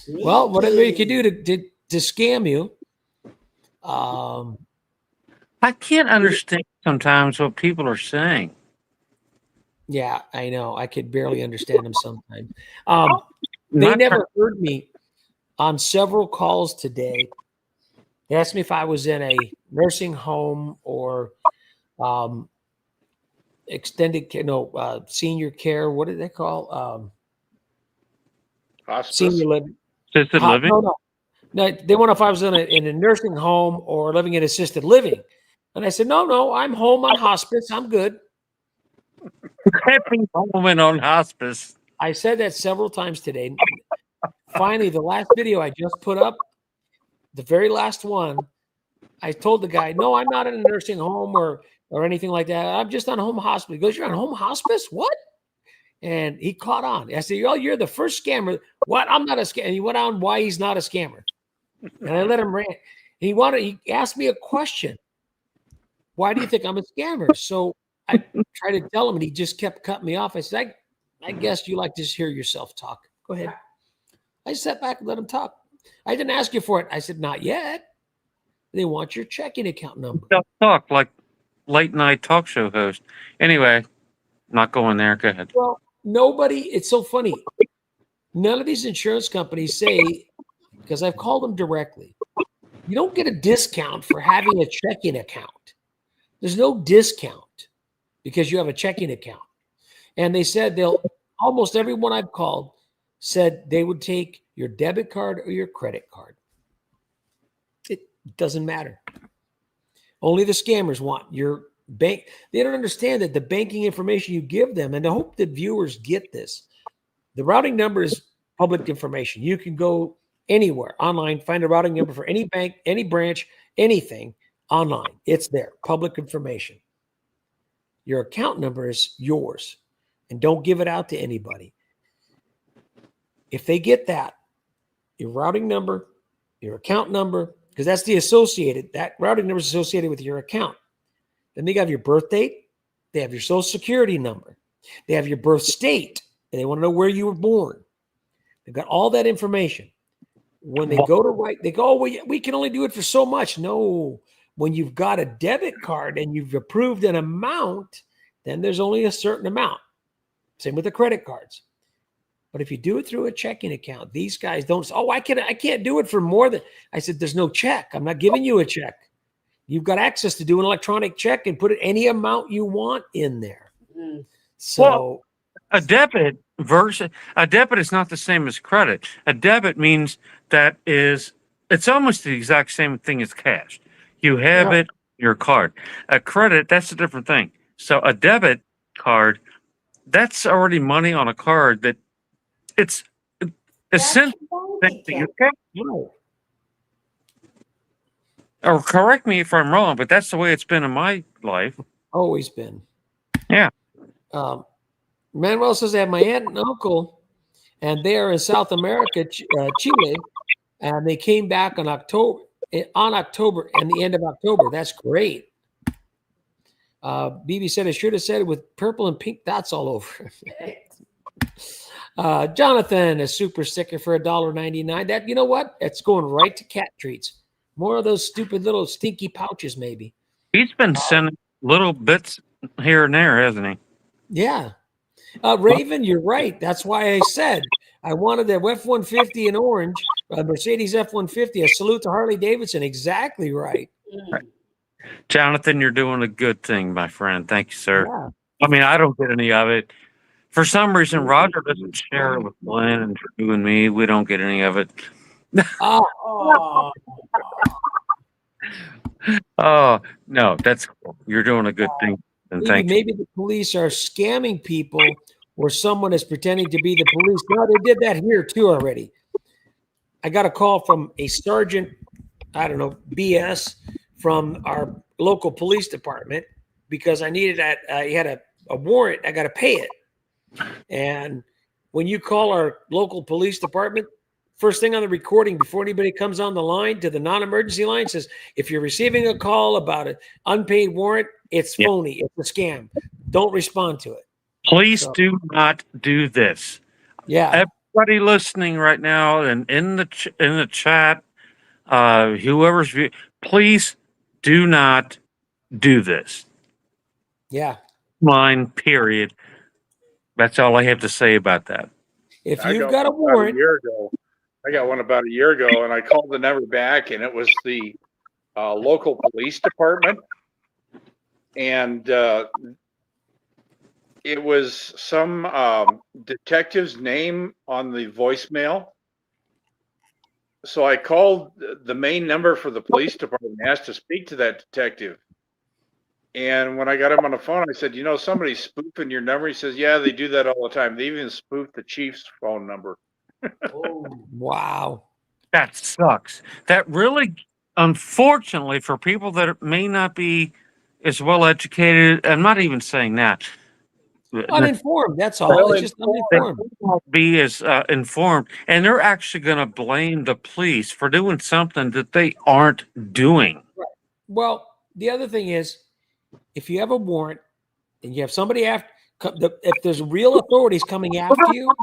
Well, whatever you can do to scam you. I can't understand sometimes what people are saying. Yeah, I know. I could barely understand them sometimes. They never heard me on several calls today. They asked me if I was in a nursing home or extended care, senior care. What do they call? Hospice. Senior living. Assisted living? No, they want to know if I was in a nursing home or living in assisted living. And I said, no, I'm home on hospice. I'm good. Happy woman on hospice. I said that several times today. Finally, the last video I just put up, the very last one, I told the guy, no, I'm not in a nursing home or anything like that. I'm just on home hospice. He goes, you're on home hospice? What? And he caught on. I said, oh, you're the first scammer. What? I'm not a scammer. And he went on why he's not a scammer. And I let him rant. He asked me a question. Why do you think I'm a scammer? So I tried to tell him, and he just kept cutting me off. I said, I guess you like to just hear yourself talk. Go ahead. I sat back and let him talk. I didn't ask you for it. I said, not yet. They want your checking account number. Talk like late night talk show host. Anyway, not going there. Go ahead. Well, it's so funny. None of these insurance companies say, because I've called them directly, you don't get a discount for having a checking account. There's no discount because you have a checking account. And they said almost everyone I've called said they would take your debit card or your credit card. It doesn't matter. Only the scammers want your bank. They don't understand that the banking information you give them, and I hope that viewers get this. The routing number is public information. You can go anywhere online, find a routing number for any bank, any branch, anything online. It's there, public information. Your account number is yours, and don't give it out to anybody. If they get that, your routing number, your account number, because that's that routing number is associated with your account. Then they have your birth date, they have your social security number, they have your birth state, and they want to know where you were born. They've got all that information. When they go to write, they go, oh, we can only do it for so much. No, when you've got a debit card and you've approved an amount, then there's only a certain amount. Same with the credit cards. But if you do it through a checking account, these guys don't say, oh, I can't do it for more than. I said, there's no check. I'm not giving you a check. You've got access to do an electronic check and put any amount you want in there. So a debit is not the same as credit. A debit means it's almost the exact same thing as cash. You have it, your card. A credit, that's a different thing. So a debit card, that's already money on a card that it's essentially or correct me if I'm wrong, but that's the way it's been in my life. Always been. Yeah. Manuel says I have my aunt and uncle, and they are in South America, Chile, and they came back on October and the end of October. That's great. BB said I should have said it with purple and pink dots all over. Jonathan, a super sticker for $1.99. That, you know what? It's going right to cat treats. More of those stupid little stinky pouches, maybe. He's been sending little bits here and there, hasn't he? Yeah. Raven, you're right. That's why I said I wanted the F-150 in orange, Mercedes F-150. A salute to Harley Davidson. Exactly right. Jonathan, you're doing a good thing, my friend. Thank you, sir. Yeah. I mean, I don't get any of it. For some reason, Roger doesn't share it with Glenn and Drew and me. We don't get any of it. Oh, Oh, no, that's cool. You're doing a good thing. And thank you. maybe the police are scamming people or someone is pretending to be the police. No, they did that here too already. I got a call from a sergeant, I don't know, BS, from our local police department because I needed that. He had a warrant. I got to pay it. And when you call our local police department, first thing on the recording before anybody comes on the line to the non-emergency line says, if you're receiving a call about an unpaid warrant, it's phony. It's a scam. Don't respond to it. Please do not do this. Yeah. Everybody listening right now and in the chat, whoever's please do not do this. Yeah. Line, period. That's all I have to say about that. If I you've got a one about warrant, year ago. I got one about a year ago, and I called the number back, and it was the local police department, and it was some detective's name on the voicemail. So I called the main number for the police department and asked to speak to that detective. And when I got him on the phone, I said, somebody's spoofing your number. He says, yeah, they do that all the time. They even spoofed the chief's phone number. oh, wow. That sucks. That really, unfortunately, for people that may not be as well educated, I'm not even saying that. Uninformed. That's all. It's just uninformed. Be as informed, and they're actually going to blame the police for doing something that they aren't doing. Right. Well, the other thing is, if you have a warrant and you have somebody after, if there's real authorities coming after you,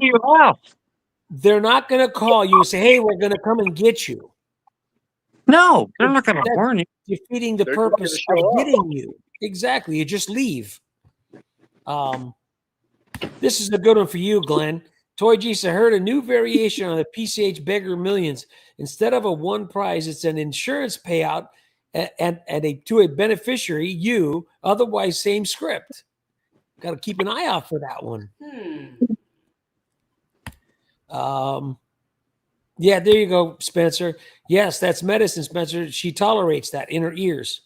they're not going to call you and say, "Hey, we're going to come and get you." No, they're not going to warn you. Defeating the purpose of getting you. Exactly. You just leave. This is a good one for you, Glenn. Toy Geese, I heard a new variation on the PCH Beggar Millions. Instead of a one prize, it's an insurance payout and to a beneficiary, you, otherwise same script. Got to keep an eye out for that one. Yeah, there you go, Spencer. Yes, that's medicine, Spencer. She tolerates that in her ears.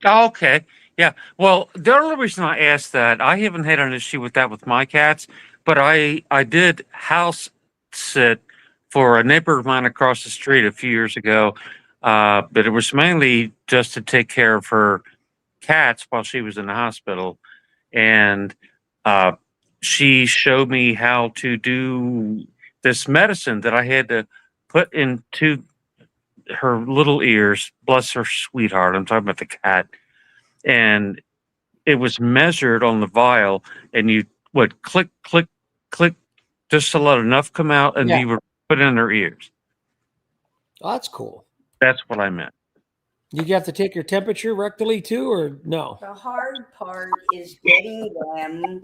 Okay. Yeah. Well, the only reason I asked that, I haven't had an issue with that with my cats, but I did house sit for a neighbor of mine across the street a few years ago. But it was mainly just to take care of her cats while she was in the hospital. And she showed me how to do this medicine that I had to put into her little ears. Bless her sweetheart. I'm talking about the cat. And it was measured on the vial, and you would click, click, click, just to let enough come out, and you would put it in their ears. Oh, that's cool. That's what I meant. Did you have to take your temperature rectally too, or no? The hard part is getting them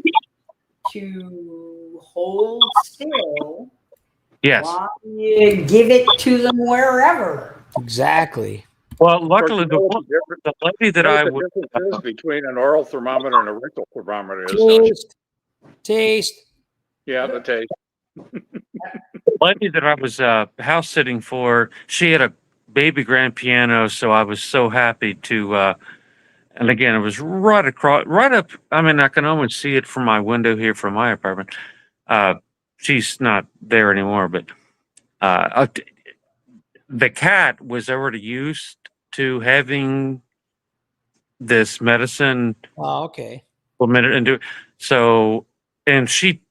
to hold still. Yes. While you give it to them wherever. Exactly. Well, luckily, the lady that I would difference is between an oral thermometer and a rectal thermometer Taste. Yeah, the taste. The lady that I was house sitting for, she had a baby grand piano, so I was so happy to. And again, it was right up. I mean, I can almost see it from my window here from my apartment. She's not there anymore, but the cat was already used to having this medicine. Oh, okay. Into so, and she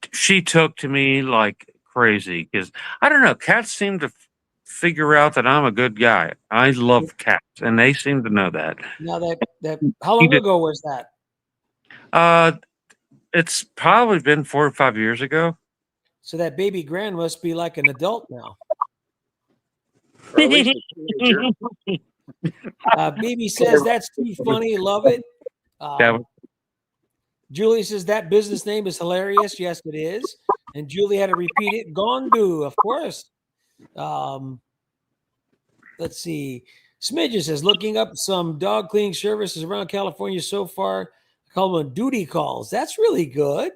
took to me like crazy because I don't know. Cats seem to figure out that I'm a good guy. I love cats, and they seem to know that. Now that how long ago was that? It's probably been 4 or 5 years ago. So that baby Gran must be like an adult now. Or at least a teenager. Baby says that's too funny. Love it. Yeah. Julie says that business name is hilarious. Yes, it is. And Julie had to repeat it. Gondu, of course. Let's see. Smidgen says looking up some dog cleaning services around California so far. I call them duty calls. That's really good.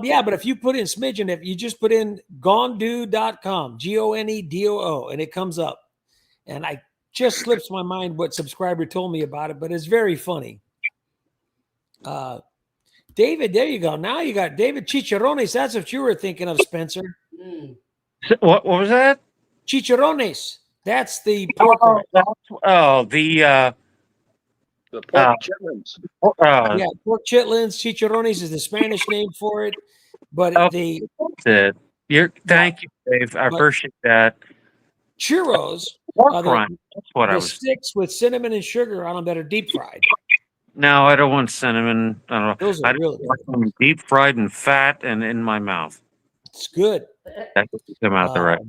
Yeah, but if you put in Smidgen, if you just put in gondoo.com, Gonedoo, and it comes up. And I just slips my mind what subscriber told me about it, but it's very funny. David, there you go. Now you got David Chicharrones. That's what you were thinking of, Spencer. What was that? Chicharrones. That's the pork. The pork chitlins. Yeah, pork chitlins. Chicharrones is the Spanish name for it. But thank you, Dave. I appreciate that. Churros. That's what I was. Sticks with cinnamon and sugar on them that are deep fried. No, I don't want cinnamon. I don't know. Those are really want them deep fried and fat and in my mouth. It's good. That could come out the right.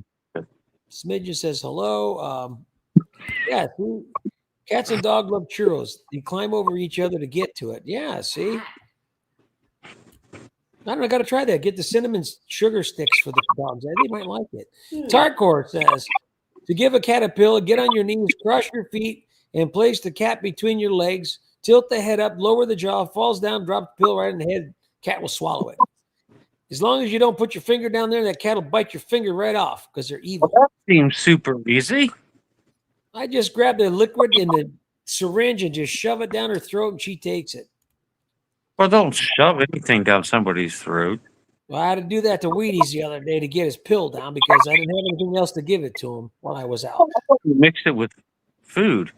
Smidgen says hello. Yeah, cats and dogs love churros. You climb over each other to get to it. Yeah, see? I don't know. I got to try that. Get the cinnamon sugar sticks for the dogs. I think they might like it. Tarkor says, to give a cat a pill, get on your knees, cross your feet, and place the cat between your legs. Tilt the head up, lower the jaw, falls down, drop the pill right in the head. Cat will swallow it. As long as you don't put your finger down there, that cat will bite your finger right off because they're evil. Well, that seems super easy. I just grab the liquid in the syringe and just shove it down her throat, and she takes it. Well, don't shove anything down somebody's throat. Well, I had to do that to Wheaties the other day to get his pill down because I didn't have anything else to give it to him while I was out. You mixed it with food.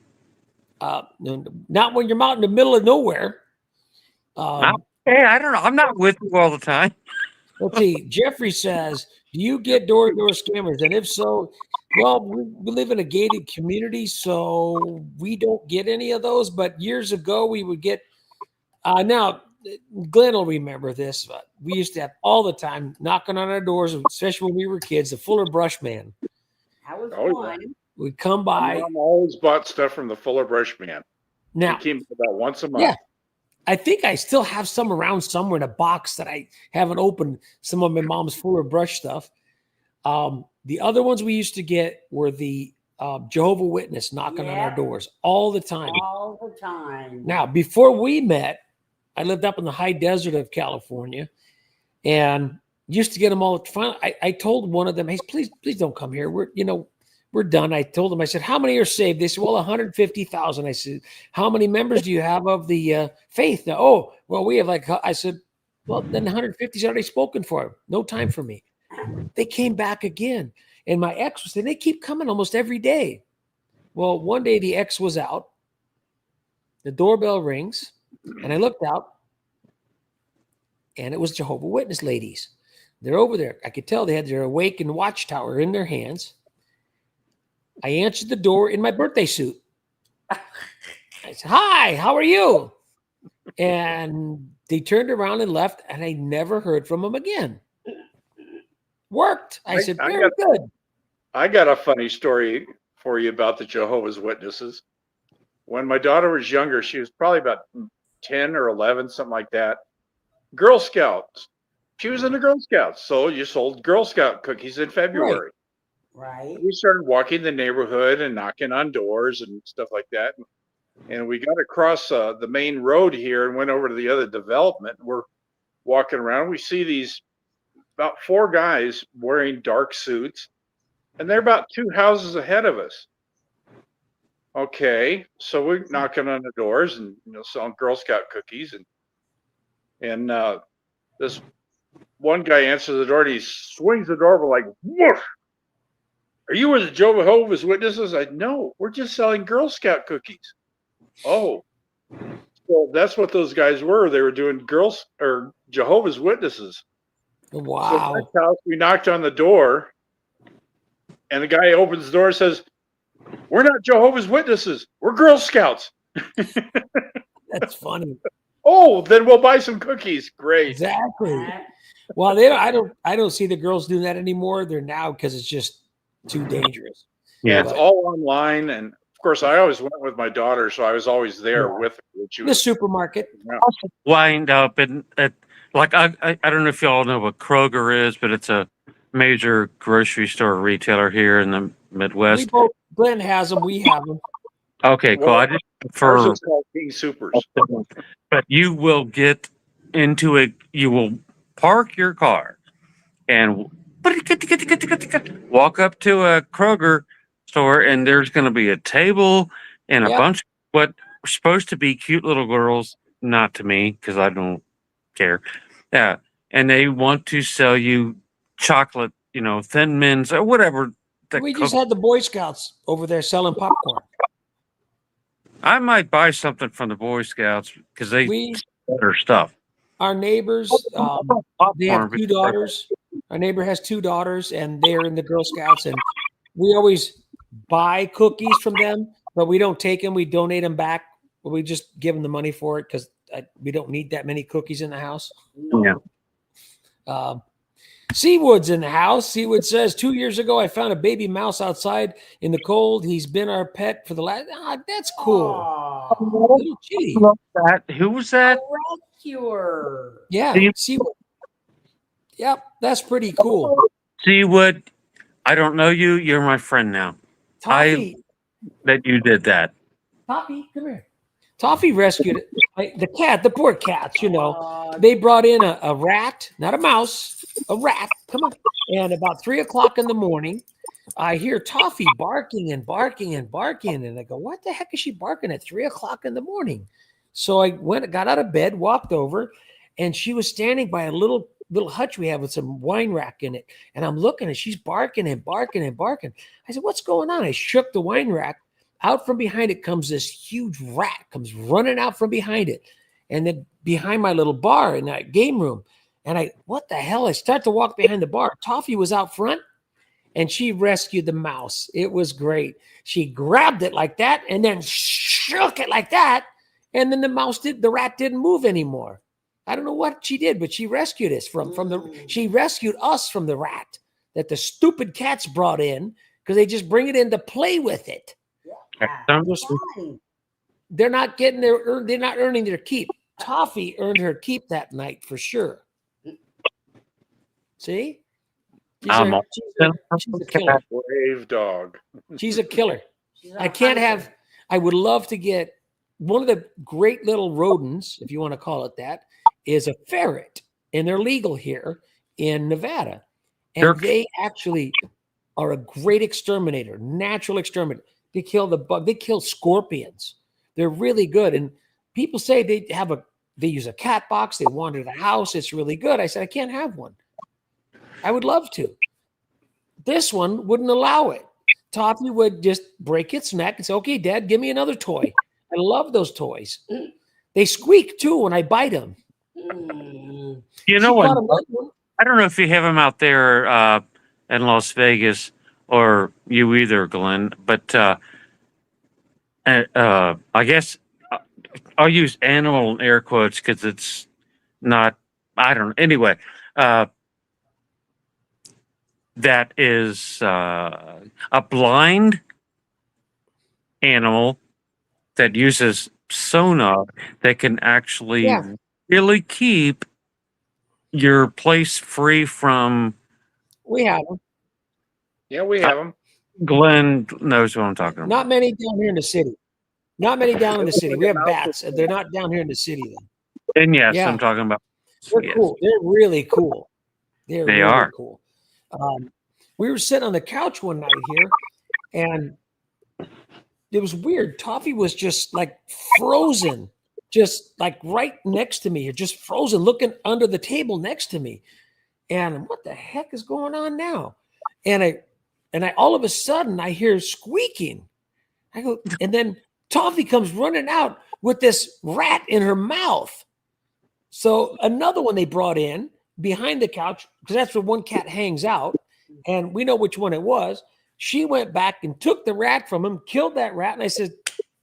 Not when you're out in the middle of nowhere. Hey, I don't know. I'm not with you all the time. Let's see. Jeffrey says, do you get door-to-door scammers? And if so, well, we live in a gated community, so we don't get any of those. But years ago, we would get now, Glenn will remember this. But we used to have all the time knocking on our doors, especially when we were kids, the Fuller Brush Man. That was fun. We'd come by. Mom always bought stuff from the Fuller Brush Man. Now, he came about once a month. Yeah. I think I still have some around somewhere in a box that I haven't opened, some of my mom's Fuller Brush stuff. The other ones we used to get were the Jehovah's Witness knocking on our doors all the time. All the time. Now, before we met, I lived up in the high desert of California and used to get them all. I told one of them, hey, please don't come here. We're done. I told them, I said, how many are saved? They said, well, 150,000. I said, how many members do you have of the faith? Now, oh, well, we have I said, well, then 150 is already spoken for. No time for me. They came back again. And my ex was saying, they keep coming almost every day. Well, one day the ex was out. The doorbell rings. And I looked out. And it was Jehovah's Witness ladies. They're over there. I could tell they had their awakened watchtower in their hands. I answered the door in my birthday suit. I said, hi, how are you? And they turned around and left, and I never heard from them again. Worked. I said, very good. I got a funny story for you about the Jehovah's Witnesses. When my daughter was younger, she was probably about 10 or 11, something like that. Girl Scouts. She was in the Girl Scouts, so you sold Girl Scout cookies in February. Right. We started walking the neighborhood and knocking on doors and stuff like that. And we got across the main road here and went over to the other development. We're walking around. We see these about 4 guys wearing dark suits, and they're about 2 houses ahead of us. Okay, so we're knocking on the doors and selling Girl Scout cookies, and this one guy answers the door and he swings the door over like whoosh. Are you with the Jehovah's Witnesses? No, we're just selling Girl Scout cookies. Oh, so that's what those guys were. They were doing Jehovah's Witnesses. Wow. So that's how we knocked on the door, and the guy opens the door and says, "We're not Jehovah's Witnesses. We're Girl Scouts." That's funny. Oh, then we'll buy some cookies. Great. Exactly. Well, I don't see the girls doing that anymore. They're now because it's just too dangerous. Yeah, Yeah. it's all online, and of course, I always went with my daughter, so I was always there Yeah. with her. When she The was, supermarket. yeah. Wind up at like I don't know if y'all know what Kroger is, but it's a major grocery store retailer here in the Midwest. Glenn has them. We have them. Okay, cool. Well, I just ours for is called King Supers. but you will get into it. You will park your car and walk up to a Kroger store, and there's going to be a table and a Yep. bunch of what are supposed to be cute little girls. Not to me, because I don't care. Yeah, and they want to sell you chocolate, Thin Mints or whatever. We just had the Boy Scouts over there selling popcorn. I might buy something from the Boy Scouts because they We, sell better stuff. our neighbors, they have Popcorn, 2 daughters. Our neighbor has 2 daughters, and they're in the Girl Scouts. And we always buy cookies from them, but we don't take them. We donate them back. But we just give them the money for it because we don't need that many cookies in the house. Yeah. Seawood's in the house. Seawood says 2 years ago, I found a baby mouse outside in the cold. He's been our pet for the last. That's cool. Aw, Little kitty. Who was that? rescuer. Yeah. Seawood. Yep. That's pretty cool. See what? I don't know you. You're my friend now. Toffee. That you did that. Toffee, come here. Toffee rescued it. The cat, the poor cats, Aw, they brought in a rat, not a mouse, a rat. Come on. And about 3:00 in the morning, I hear Toffee barking and barking and barking. And I go, what the heck is she barking at 3:00 in the morning? So I got out of bed, walked over, and she was standing by a little hutch we have with some wine rack in it. And I'm looking and she's barking and barking and barking. I said, what's going on? I shook the wine rack. Out from behind it comes this huge rat, comes running out from behind it. And then behind my little bar in that game room. And what the hell? I start to walk behind the bar. Toffee was out front and she rescued the mouse. It was great. She grabbed it like that and then shook it like that. And then the rat didn't move anymore. I don't know what she did, but she rescued us she rescued us from the rat that the stupid cats brought in because they just bring it in to play with it. They're not earning their keep. Toffee earned her keep that night for sure. See? She's a killer. Brave dog. She's a killer. I would love to get one of the great little rodents, if you want to call it that, is a ferret. And they're legal here in Nevada. And they actually are a great exterminator, natural exterminator. They kill the bug. They kill scorpions. They're really good. And people say they use a cat box. They wander the house. It's really good. I said, I can't have one. I would love to. This one wouldn't allow it. Toffee would just break its neck and say, okay, Dad, give me another toy. I love those toys. They squeak too when I bite them. You know what? I don't know if you have them out there in Las Vegas or you either, Glenn, but I guess I'll use animal in air quotes because it's not, I don't know. Anyway, that is a blind animal that uses sonar that can actually really keep your place free from. We have them. Yeah, we have them. Glenn knows what I'm talking about. Not many down here in the city. Not many down in the city. We have bats. They're not down here in the city though. And yes, I'm talking about. They're cool. They're really cool. They really are cool. We were sitting on the couch one night here, and it was weird. Toffee was just like frozen, just like right next to me, just frozen, looking under the table next to me. And what the heck is going on now? And I all of a sudden I hear squeaking. I go, and then Toffee comes running out with this rat in her mouth. So another one they brought in behind the couch, because that's where one cat hangs out, and we know which one it was. She went back and took the rat from him, killed that rat, and I said,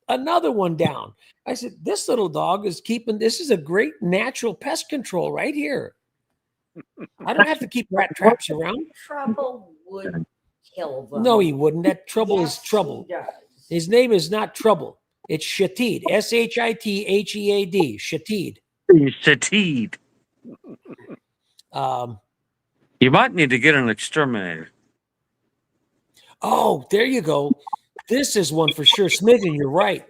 another one down. I said, this little dog is this is a great natural pest control right here. I don't have to keep rat traps around. Trouble would kill them. No, he wouldn't. That Trouble is Yes, Trouble. he does. His name is not Trouble. It's Shatid. Shithhead. Shatid. Shatid. You might need to get an exterminator. Oh, there you go. This is one for sure. Smidgen, you're right.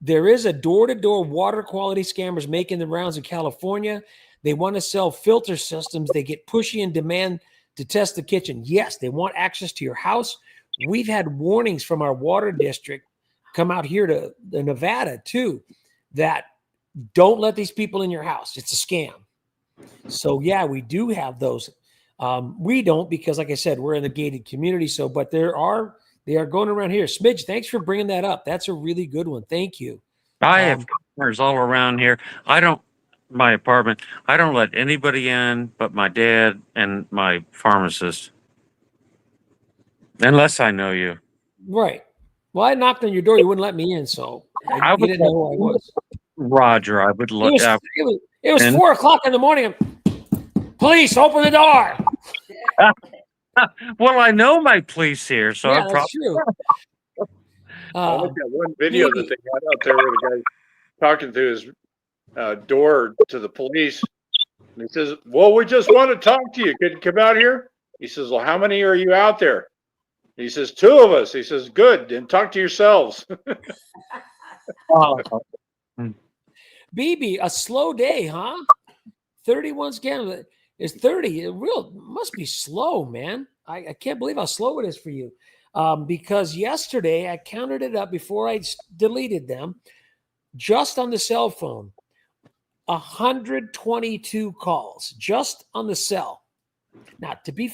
There is a door-to-door water quality scammers making the rounds in California. They want to sell filter systems. They get pushy and demand to test the kitchen. Yes, they want access to your house. We've had warnings from our water district come out here to Nevada too, that don't let these people in your house. It's a scam. So yeah, we do have those. We don't, because like I said, we're in a gated community. So, but they are going around here. Smidge, thanks for bringing that up. That's a really good one. Thank you. I have customers all around here. My apartment, I don't let anybody in but my dad and my pharmacist. Unless I know you. Right. Well, I knocked on your door. You wouldn't let me in, so you didn't know who I was. Roger, I would look up. It was 4 o'clock in the morning. Police, open the door. Well, I know my police here, so yeah, I'm that's true. I looked at one video that they got out there where the guy's talking through his door to the police. And he says, well, we just want to talk to you. Could you come out here? He says, well, how many are you out there? He says, 2 of us. He says, good. Then talk to yourselves. BB, a slow day, huh? 31 scams is 30. It must be slow, man. I can't believe how slow it is for you. Because yesterday I counted it up before I deleted them, just on the cell phone, 122 calls just on the cell. Now, to be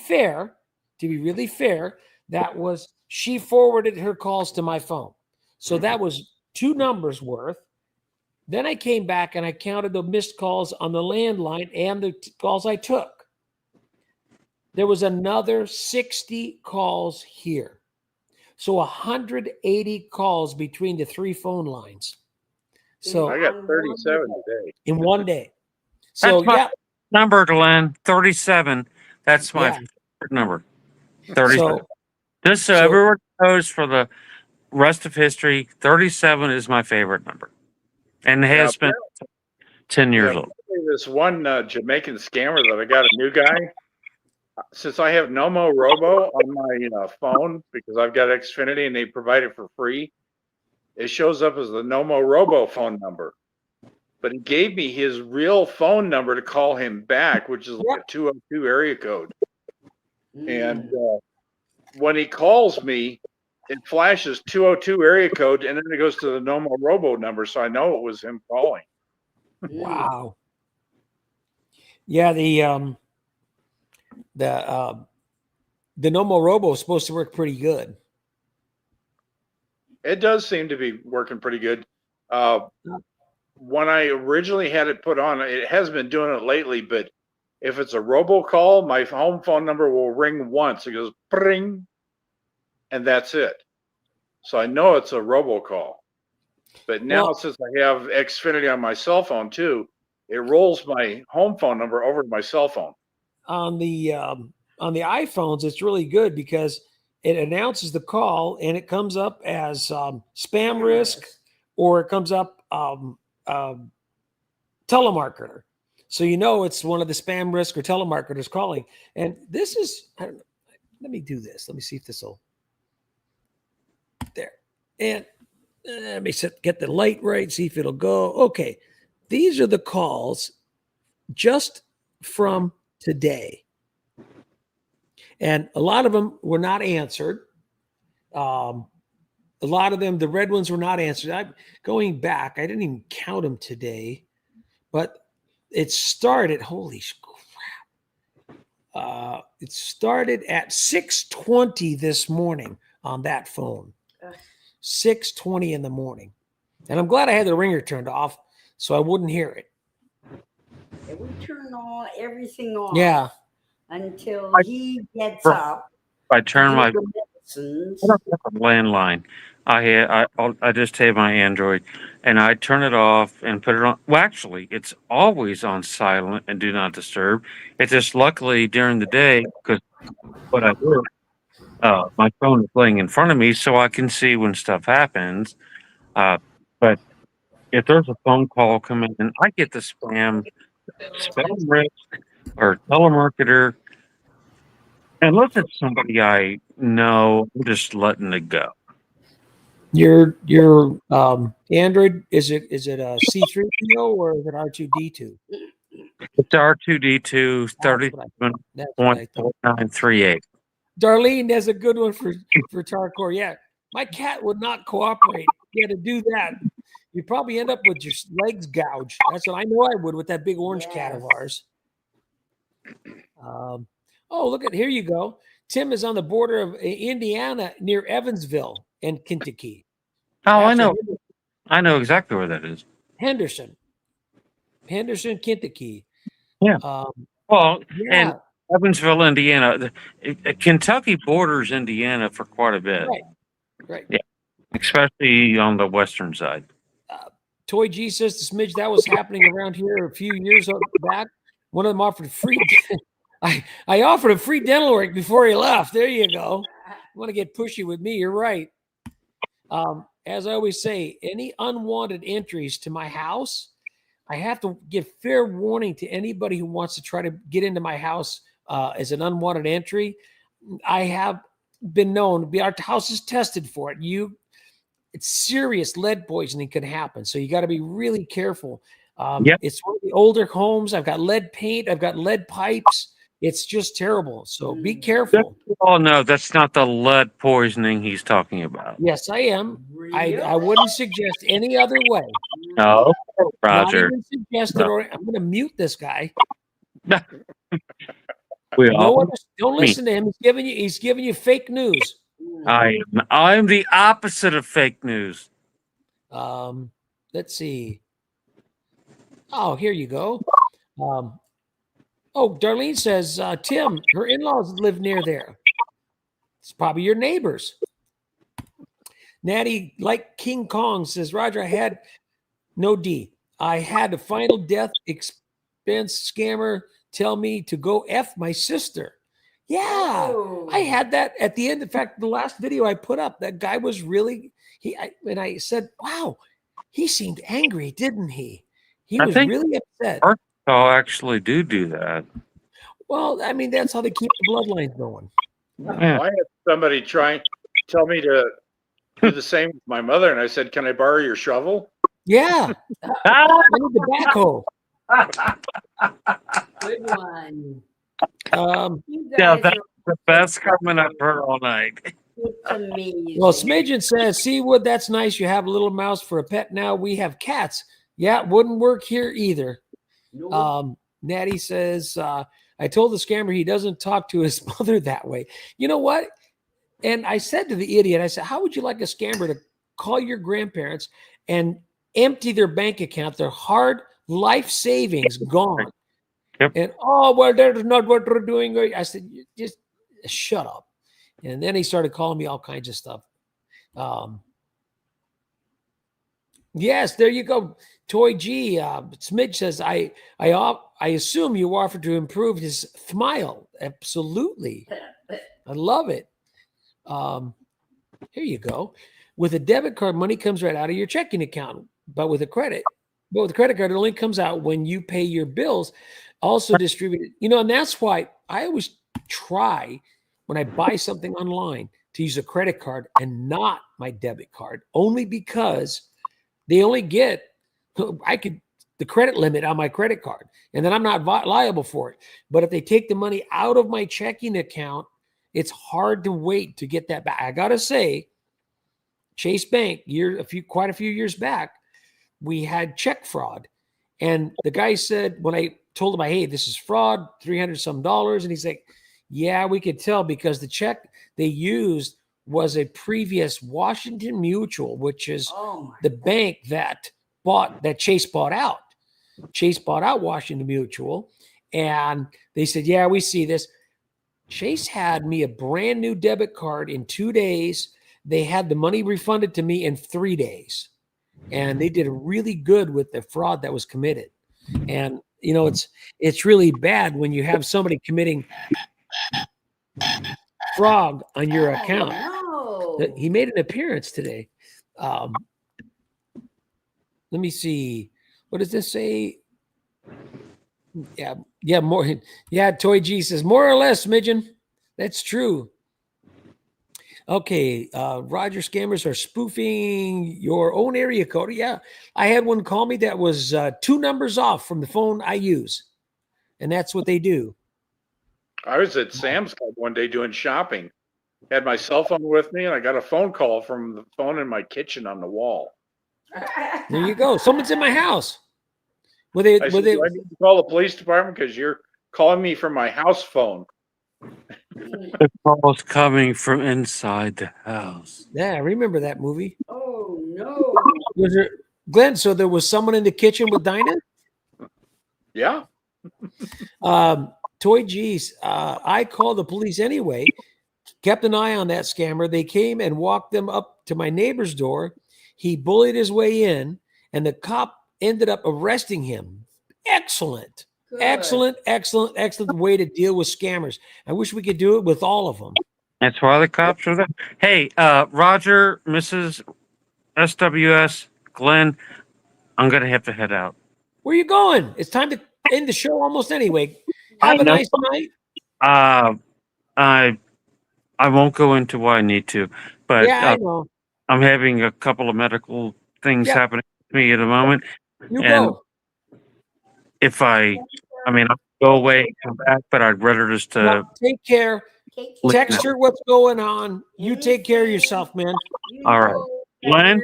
really fair, she forwarded her calls to my phone. So that was 2 numbers worth. Then I came back and I counted the missed calls on the landline and the calls I took. There was another 60 calls here. So 180 calls between the 3 phone lines. So I got 37 today. In one day. So that's my number, Glenn. 37. That's my favorite number. 37. Everyone knows for the rest of history, 37 is my favorite number. And it has been 10 years old. This one Jamaican scammer that I got a new guy. Since I have Nomo Robo on my phone, because I've got Xfinity and they provide it for free, it shows up as the Nomo Robo phone number. But he gave me his real phone number to call him back, which is like a 202 area code. And when he calls me, it flashes 202 area code, and then it goes to the Nomo Robo number, so I know it was him calling. Wow. Yeah, the Nomo Robo is supposed to work pretty good. It does seem to be working pretty good. When I originally had it put on, it has been doing it lately, but if it's a robocall, my home phone number will ring once. It goes pring, and that's it. So I know it's a robocall. But now, since I have Xfinity on my cell phone too, it rolls my home phone number over to my cell phone. On the iPhones, it's really good because it announces the call and it comes up as spam risk, or it comes up telemarketer. So you know it's one of the spam risk or telemarketers calling. And this is, let me do this. Let me see if this will, there. And let me get the light right, see if it'll go. Okay. These are the calls just from today. And a lot of them were not answered. A lot of them, the red ones were not answered. I'm going back. I didn't even count them today, but it started, holy crap. It started at 6:20 this morning on that phone. 6:20 in the morning. And I'm glad I had the ringer turned off so I wouldn't hear it. Yeah, we turn everything off. Yeah. Until he gets up. I turn my landline. I just have my Android, and I turn it off and put it on. Well, actually, it's always on silent and do not disturb. It's just luckily during the day because what I do, my phone is laying in front of me, so I can see when stuff happens. But if there's a phone call coming in, I get the spam risk or telemarketer, unless it's somebody I know, I'm just letting it go. Your Android, is it a C3PO or is it R2D2? It's R2D2 That's what I thought. 37.4938. Darlene has a good one for Tarkor. Yeah, my cat would not cooperate. Yeah, to do that, you probably end up with your legs gouged. That's what I know I would with that big orange cat of ours. Oh, look at, here you go. Tim is on the border of Indiana near Evansville and Kentucky. Oh, That's I know exactly where that is. Henderson, Kentucky. Yeah. Well, Yeah, and Evansville, Indiana. Kentucky borders Indiana for quite a bit. right. Yeah, especially on the western side. Toy G says to Smidge, that was happening around here a few years back. One of them offered free. I offered him free dental work before he left. There you go. You want to get pushy with me? You're right. As I always say, any unwanted entries to my house, I have to give fair warning to anybody who wants to try to get into my house as an unwanted entry. I have been known to be, our house is tested for it. It's serious lead poisoning can happen. So you got to be really careful. It's one of the older homes. I've got lead paint. I've got lead pipes. It's just terrible. So be careful. Oh, no, that's not the lead poisoning he's talking about. Yes, I am. I wouldn't suggest any other way. No, Roger. Not even suggested, or I'm going to mute this guy. Don't listen to him. He's giving you fake news. I'm the opposite of fake news. Let's see. Oh, here you go. Darlene says, Tim, her in-laws live near there. It's probably your neighbors. Natty, like King Kong, says, Roger, I had a final death expense scammer tell me to go F my sister. Yeah, I had that at the end. In fact, the last video I put up, that guy was really, and I said, wow, he seemed angry, didn't he? He was really upset. I'll actually do that. Well, I mean, that's how they keep the bloodlines going. Yeah. I had somebody tell me to do the same with my mother, and I said, "Can I borrow your shovel?" Yeah, I need the backhoe. Good one. That's the best comment I've heard all night. It's amazing. Well, Smidgen says, Seawood, that's nice. You have a little mouse for a pet now. We have cats. Yeah, wouldn't work here either. Nope. Natty says, I told the scammer he doesn't talk to his mother that way. You know what? And I said to the idiot, I said, how would you like a scammer to call your grandparents and empty their bank account, their hard life savings gone? Yep. And, well, that's not what we're doing. I said, just shut up. And then he started calling me all kinds of stuff. Yes, there you go. Toy G. Smidge says, I assume you offered to improve his smile. Absolutely. I love it. Here you go. With a debit card, money comes right out of your checking account. But with a credit card, it only comes out when you pay your bills. Also distributed, and that's why I always try when I buy something online to use a credit card and not my debit card, only because they only get the credit limit on my credit card, and then I'm not liable for it. But if they take the money out of my checking account, it's hard to wait to get that back. I gotta say, Chase Bank, quite a few years back, we had check fraud, and the guy said, when I told him, hey, this is fraud, $300 some, and he's like, yeah, we could tell because the check they used was a previous Washington Mutual, which is the bank that Chase bought out. Chase bought out Washington Mutual, and they said, yeah, we see this. Chase had me a brand new debit card in 2 days. they had the money refunded to me in 3 days. And they did really good with the fraud that was committed. And it's really bad when you have somebody committing fraud on your account. No. He made an appearance today. Let me see. What does this say? Yeah, more. Yeah, Toy G says more or less, Midgeon. That's true. Okay, Roger, scammers are spoofing your own area code. Yeah, I had one call me that was 2 numbers off from the phone I use, and that's what they do. I was at Sam's Club one day doing shopping. Had my cell phone with me, and I got a phone call from the phone in my kitchen on the wall. There you go. Someone's in my house. I said, do I need to call the police department because you're calling me from my house phone? The call's coming from inside the house. Yeah, I remember that movie. Oh no. Was there, Glenn? So there was someone in the kitchen with Dinah. Yeah. Toy G's. I called the police anyway. Kept an eye on that scammer. They came and walked them up to my neighbor's door. He bullied his way in, and the cop ended up arresting him. Excellent. Good. Excellent way to deal with scammers. I wish we could do it with all of them. That's why the cops are there. Hey, Roger, Mrs. SWS, Glenn, I'm going to have to head out. Where are you going? It's time to end the show almost anyway. Have a nice night. I won't go into why I need to, but Yeah, I know. I'm having a couple of medical things happening to me at the moment. You and go. If I'll go away and come back, but I'd rather just take care. Text her what's going on. You take care of yourself, man. All right. Glenn?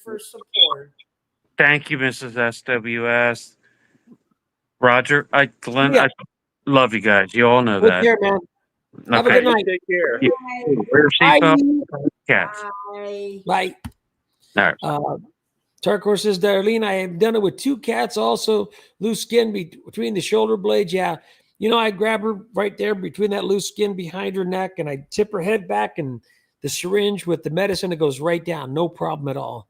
For support. Thank you, Mrs. SWS. Roger, Glenn, Yeah. I love you guys. You all know Take that. care, man. Have a Okay. good night. Take care. Wear your Bye. seatbelt. Cats. Bye. Bye. All right. Tarkor says, Darlene, I have done it with 2 cats, also loose skin between the shoulder blades. Yeah. I grab her right there between that loose skin behind her neck, and I tip her head back, and the syringe with the medicine, it goes right down. No problem at all.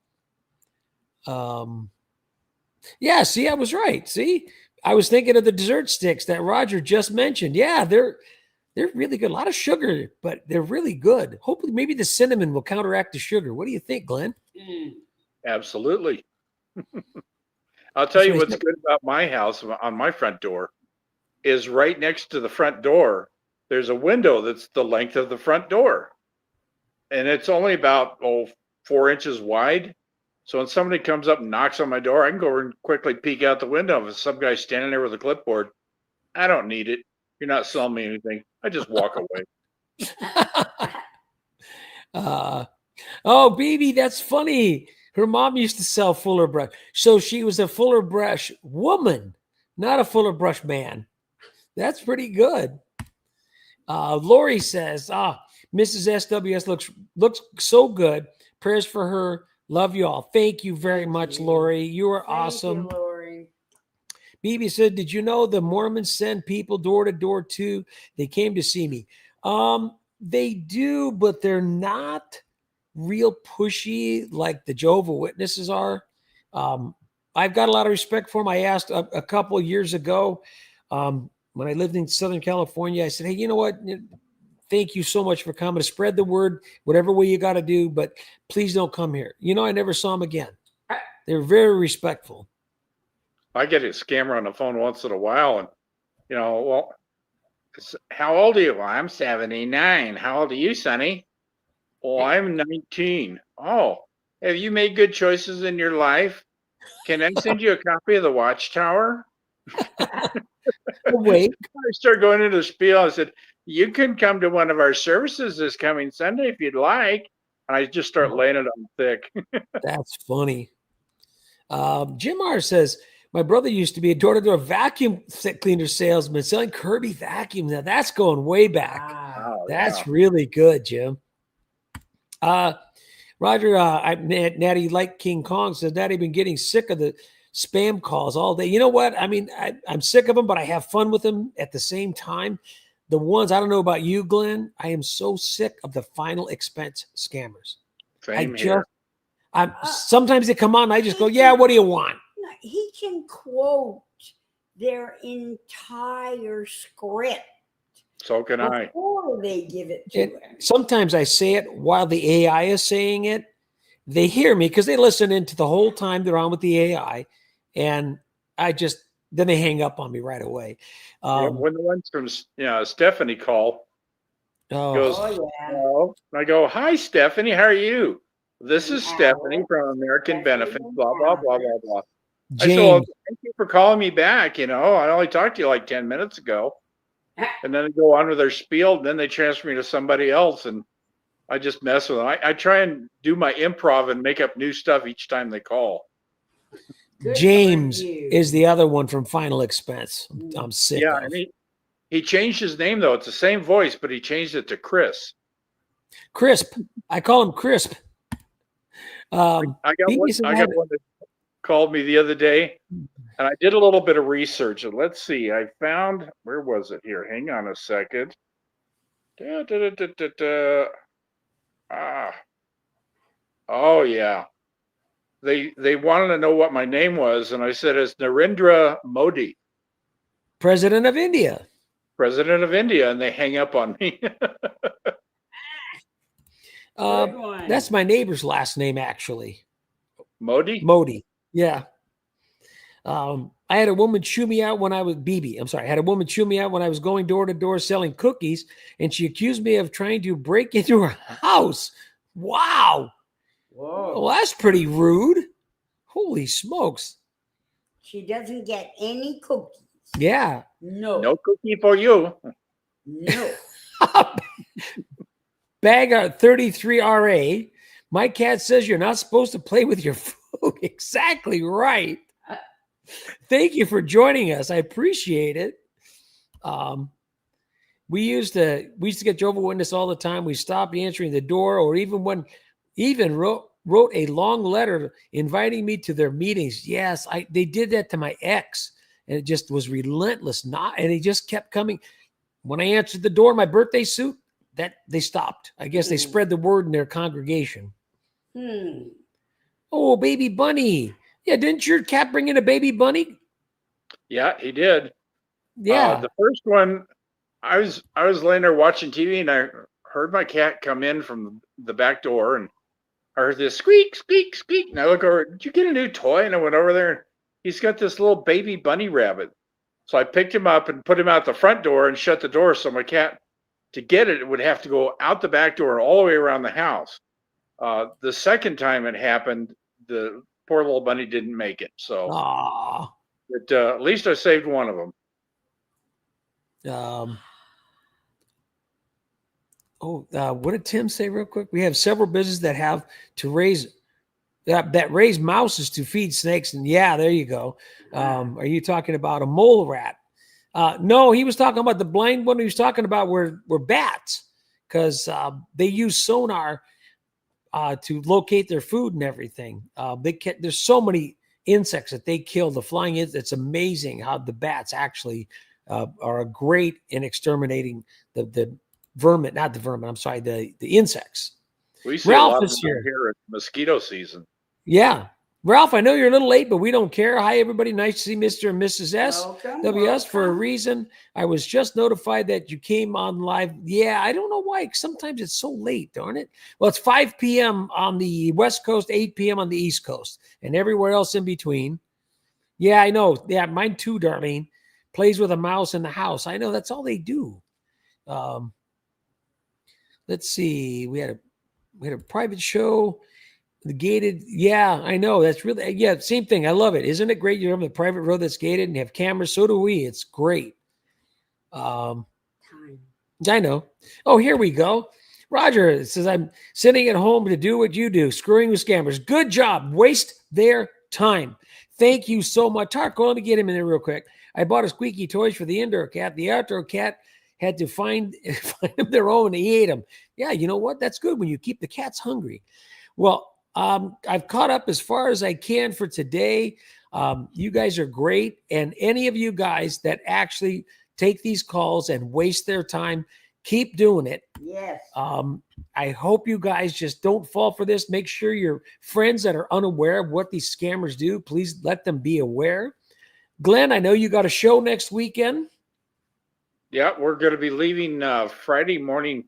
Yeah, see, I was right. See, I was thinking of the dessert sticks that Roger just mentioned. Yeah, they're really good. A lot of sugar, but they're really good. Hopefully, maybe the cinnamon will counteract the sugar. What do you think, Glenn? Absolutely. I'll tell you what what's good about my house on my front door is right next to the front door. There's a window that's the length of the front door. And it's only about 4 inches wide. So when somebody comes up and knocks on my door, I can go over and quickly peek out the window. If some guy's standing there with a clipboard, I don't need it. You're not selling me anything. I just walk away. Oh, baby, that's funny. Her mom used to sell Fuller Brush. So she was a Fuller Brush woman, not a Fuller Brush man. That's pretty good. Lori says, Mrs. SWS looks so good. Prayers for her. Love you all. Thank you very much, Lori. You are awesome. Thank you, Lori. BB said, did you know the Mormons send people door to door too? They came to see me. They do, but they're not real pushy like the Jehovah's Witnesses are. I've got a lot of respect for them. I asked a couple of years ago when I lived in Southern California, I said, hey, you know what? Thank you so much for coming to spread the word, whatever way you got to do, but please don't come here. I never saw them again. They're very respectful. I get a scammer on the phone once in a while, and well, how old are you? Well, I'm 79. How old are you, Sonny? Well, I'm 19. Oh, have you made good choices in your life? Can I send you a copy of the Watchtower? Wait. I started going into the spiel. I said, you can come to one of our services this coming Sunday if you'd like. And I just start laying it on thick. That's funny. Jim R says, my brother used to be a door-to-door vacuum cleaner salesman selling Kirby vacuums. Now that's going way back. Wow. That's really good, Jim. Roger, Natty like King Kong says, Natty been getting sick of the spam calls all day. You know what? I mean, I'm sick of them, but I have fun with them at the same time. the ones, I don't know about you, Glenn. I am so sick of the final expense scammers. Same here. Sometimes they come on and I just go, yeah, what do you want? He can quote their entire script. So can I. Before they give it to him. Sometimes I say it while the AI is saying it. They hear me because they listen into the whole time they're on with the AI. And then they hang up on me right away. When the ones from Stephanie call, goes, "Oh." I go, "Hi, Stephanie, how are you? This is Stephanie from American Benefits, blah, blah, blah, blah, blah." I said, "Well, thank you for calling me back. I only talked to you like 10 minutes ago." And then they go on with their spiel, and then they transfer me to somebody else, and I just mess with them. I try and do my improv and make up new stuff each time they call. James is the other one from Final Expense. I'm sick of. And he changed his name, though. It's the same voice, but he changed it to Chris. Crisp. I call him Crisp. I got one that called me the other day, and I did a little bit of research. And let's see, I found, where was it here? Hang on a second. Oh yeah. They wanted to know what my name was, and I said it's Narendra Modi, President of India. President of India, and they hang up on me. That's my neighbor's last name, actually. Modi? Modi. Yeah. I had a woman chew me out when I was I had a woman chew me out when I was going door to door selling cookies, and she accused me of trying to break into her house. Wow. Whoa. Well, that's pretty rude. Holy smokes. She doesn't get any cookies. Yeah. No cookie for you. No. Bag 33 RA. My cat says you're not supposed to play with your food. Exactly right. Thank you for joining us. I appreciate it. We used to get Jehovah's Witness all the time. We stopped answering the door, or even wrote a long letter inviting me to their meetings. Yes, they did that to my ex, and it just was relentless. And he just kept coming. When I answered the door, my birthday suit, that they stopped. I guess they spread the word in their congregation. Oh, baby bunny. Yeah, didn't your cat bring in a baby bunny? Yeah, he did. Yeah. The first one, I was laying there watching TV, and I heard my cat come in from the back door, and I heard this squeak, squeak, squeak. And I look over, did you get a new toy? And I went over there, and he's got this little baby bunny rabbit. So I picked him up and put him out the front door and shut the door. So my cat, to get it, would have to go out the back door and all the way around the house. The second time it happened, the poor little bunny didn't make it. So but, at least I saved one of them. What did Tim say real quick? We have several businesses that have to raise mouses to feed snakes. And yeah, there you go. Are you talking about a mole rat? No, he was talking about the blind one. He was talking about were bats, because they use sonar to locate their food and everything. There's so many insects that they kill. The flying it's amazing how the bats actually are great in exterminating the vermin, not the vermin. I'm sorry, the insects. We see Ralph a lot is here at mosquito season. Yeah. Ralph, I know you're a little late, but we don't care. Hi, everybody. Nice to see Mr. and Mrs. S. WS for a reason. I was just notified that you came on live. Yeah, I don't know why. Sometimes it's so late, darn it. Well, it's 5 p.m. on the West Coast, 8 p.m. on the East Coast, and everywhere else in between. Yeah, I know. Yeah, mine too, Darlene. Plays with a mouse in the house. I know. That's all they do. Let's see. We had a private show. The gated, yeah, I know. That's really, same thing. I love it. Isn't it great? You're on the private road that's gated and have cameras. So do we. It's great. I know. Oh, here we go. Roger says, I'm sitting at home to do what you do, screwing with scammers. Good job. Waste their time. Thank you so much. Tarko, let me get him in there real quick. I bought a squeaky toys for the indoor cat. The outdoor cat had to find them their own. He ate them. Yeah, you know what? That's good when you keep the cats hungry. Well, I've caught up as far as I can for today. You guys are great. And any of you guys that actually take these calls and waste their time. Keep doing it. Yes. I hope you guys just don't fall for this. Make sure your friends that are unaware of what these scammers do, please let them be aware. Glenn, I know you got a show next weekend. Yeah, we're going to be leaving Friday morning,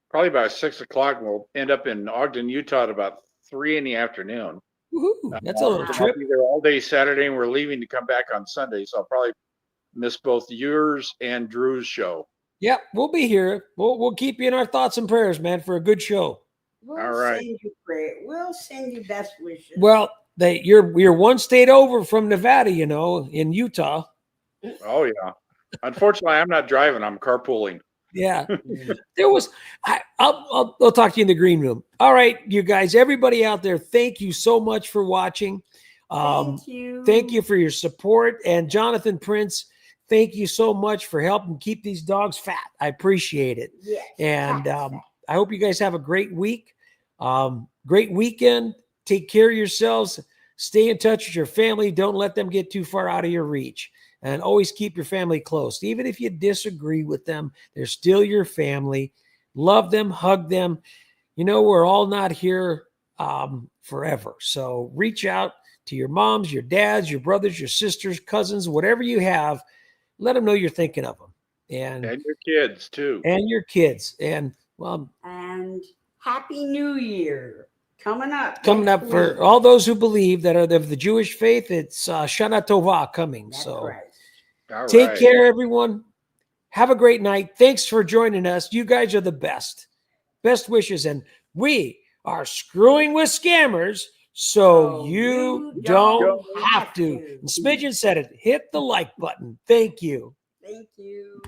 probably about 6 o'clock. We'll end up in Ogden, Utah at about 3 in the afternoon. Woo-hoo, that's a little I'll trip. be there all day Saturday, and we're leaving to come back on Sunday. So I'll probably miss both yours and Drew's show. Yep, we'll be here. We'll keep you in our thoughts and prayers, man, for a good show. We'll All right. send you prayer. We'll send you best wishes. Well, you're one state over from Nevada, you know, in Utah. Oh, yeah. Unfortunately, I'm not driving. I'm carpooling. Yeah, there was. I'll talk to you in the green room. All right, you guys, everybody out there, thank you so much for watching. Thank you. Thank you for your support, and Jonathan Prince, thank you so much for helping keep these dogs fat. I appreciate it. Yes. And fat. I hope you guys have a great week, great weekend. Take care of yourselves. Stay in touch with your family. Don't let them get too far out of your reach. And always keep your family close. Even if you disagree with them, they're still your family. Love them, hug them. You know, we're all not here forever. So reach out to your moms, your dads, your brothers, your sisters, cousins, whatever you have. Let them know you're thinking of them. And your kids, too. And your kids. And, well, and Happy New Year. Coming up for all those who believe that are of the Jewish faith, it's Shana Tova coming. That's so right. Take care, everyone. Have a great night. Thanks for joining us. You guys are the best. Best wishes. And we are screwing with scammers so you don't have to. And Smidgen said it. Hit the like button. Thank you. Thank you.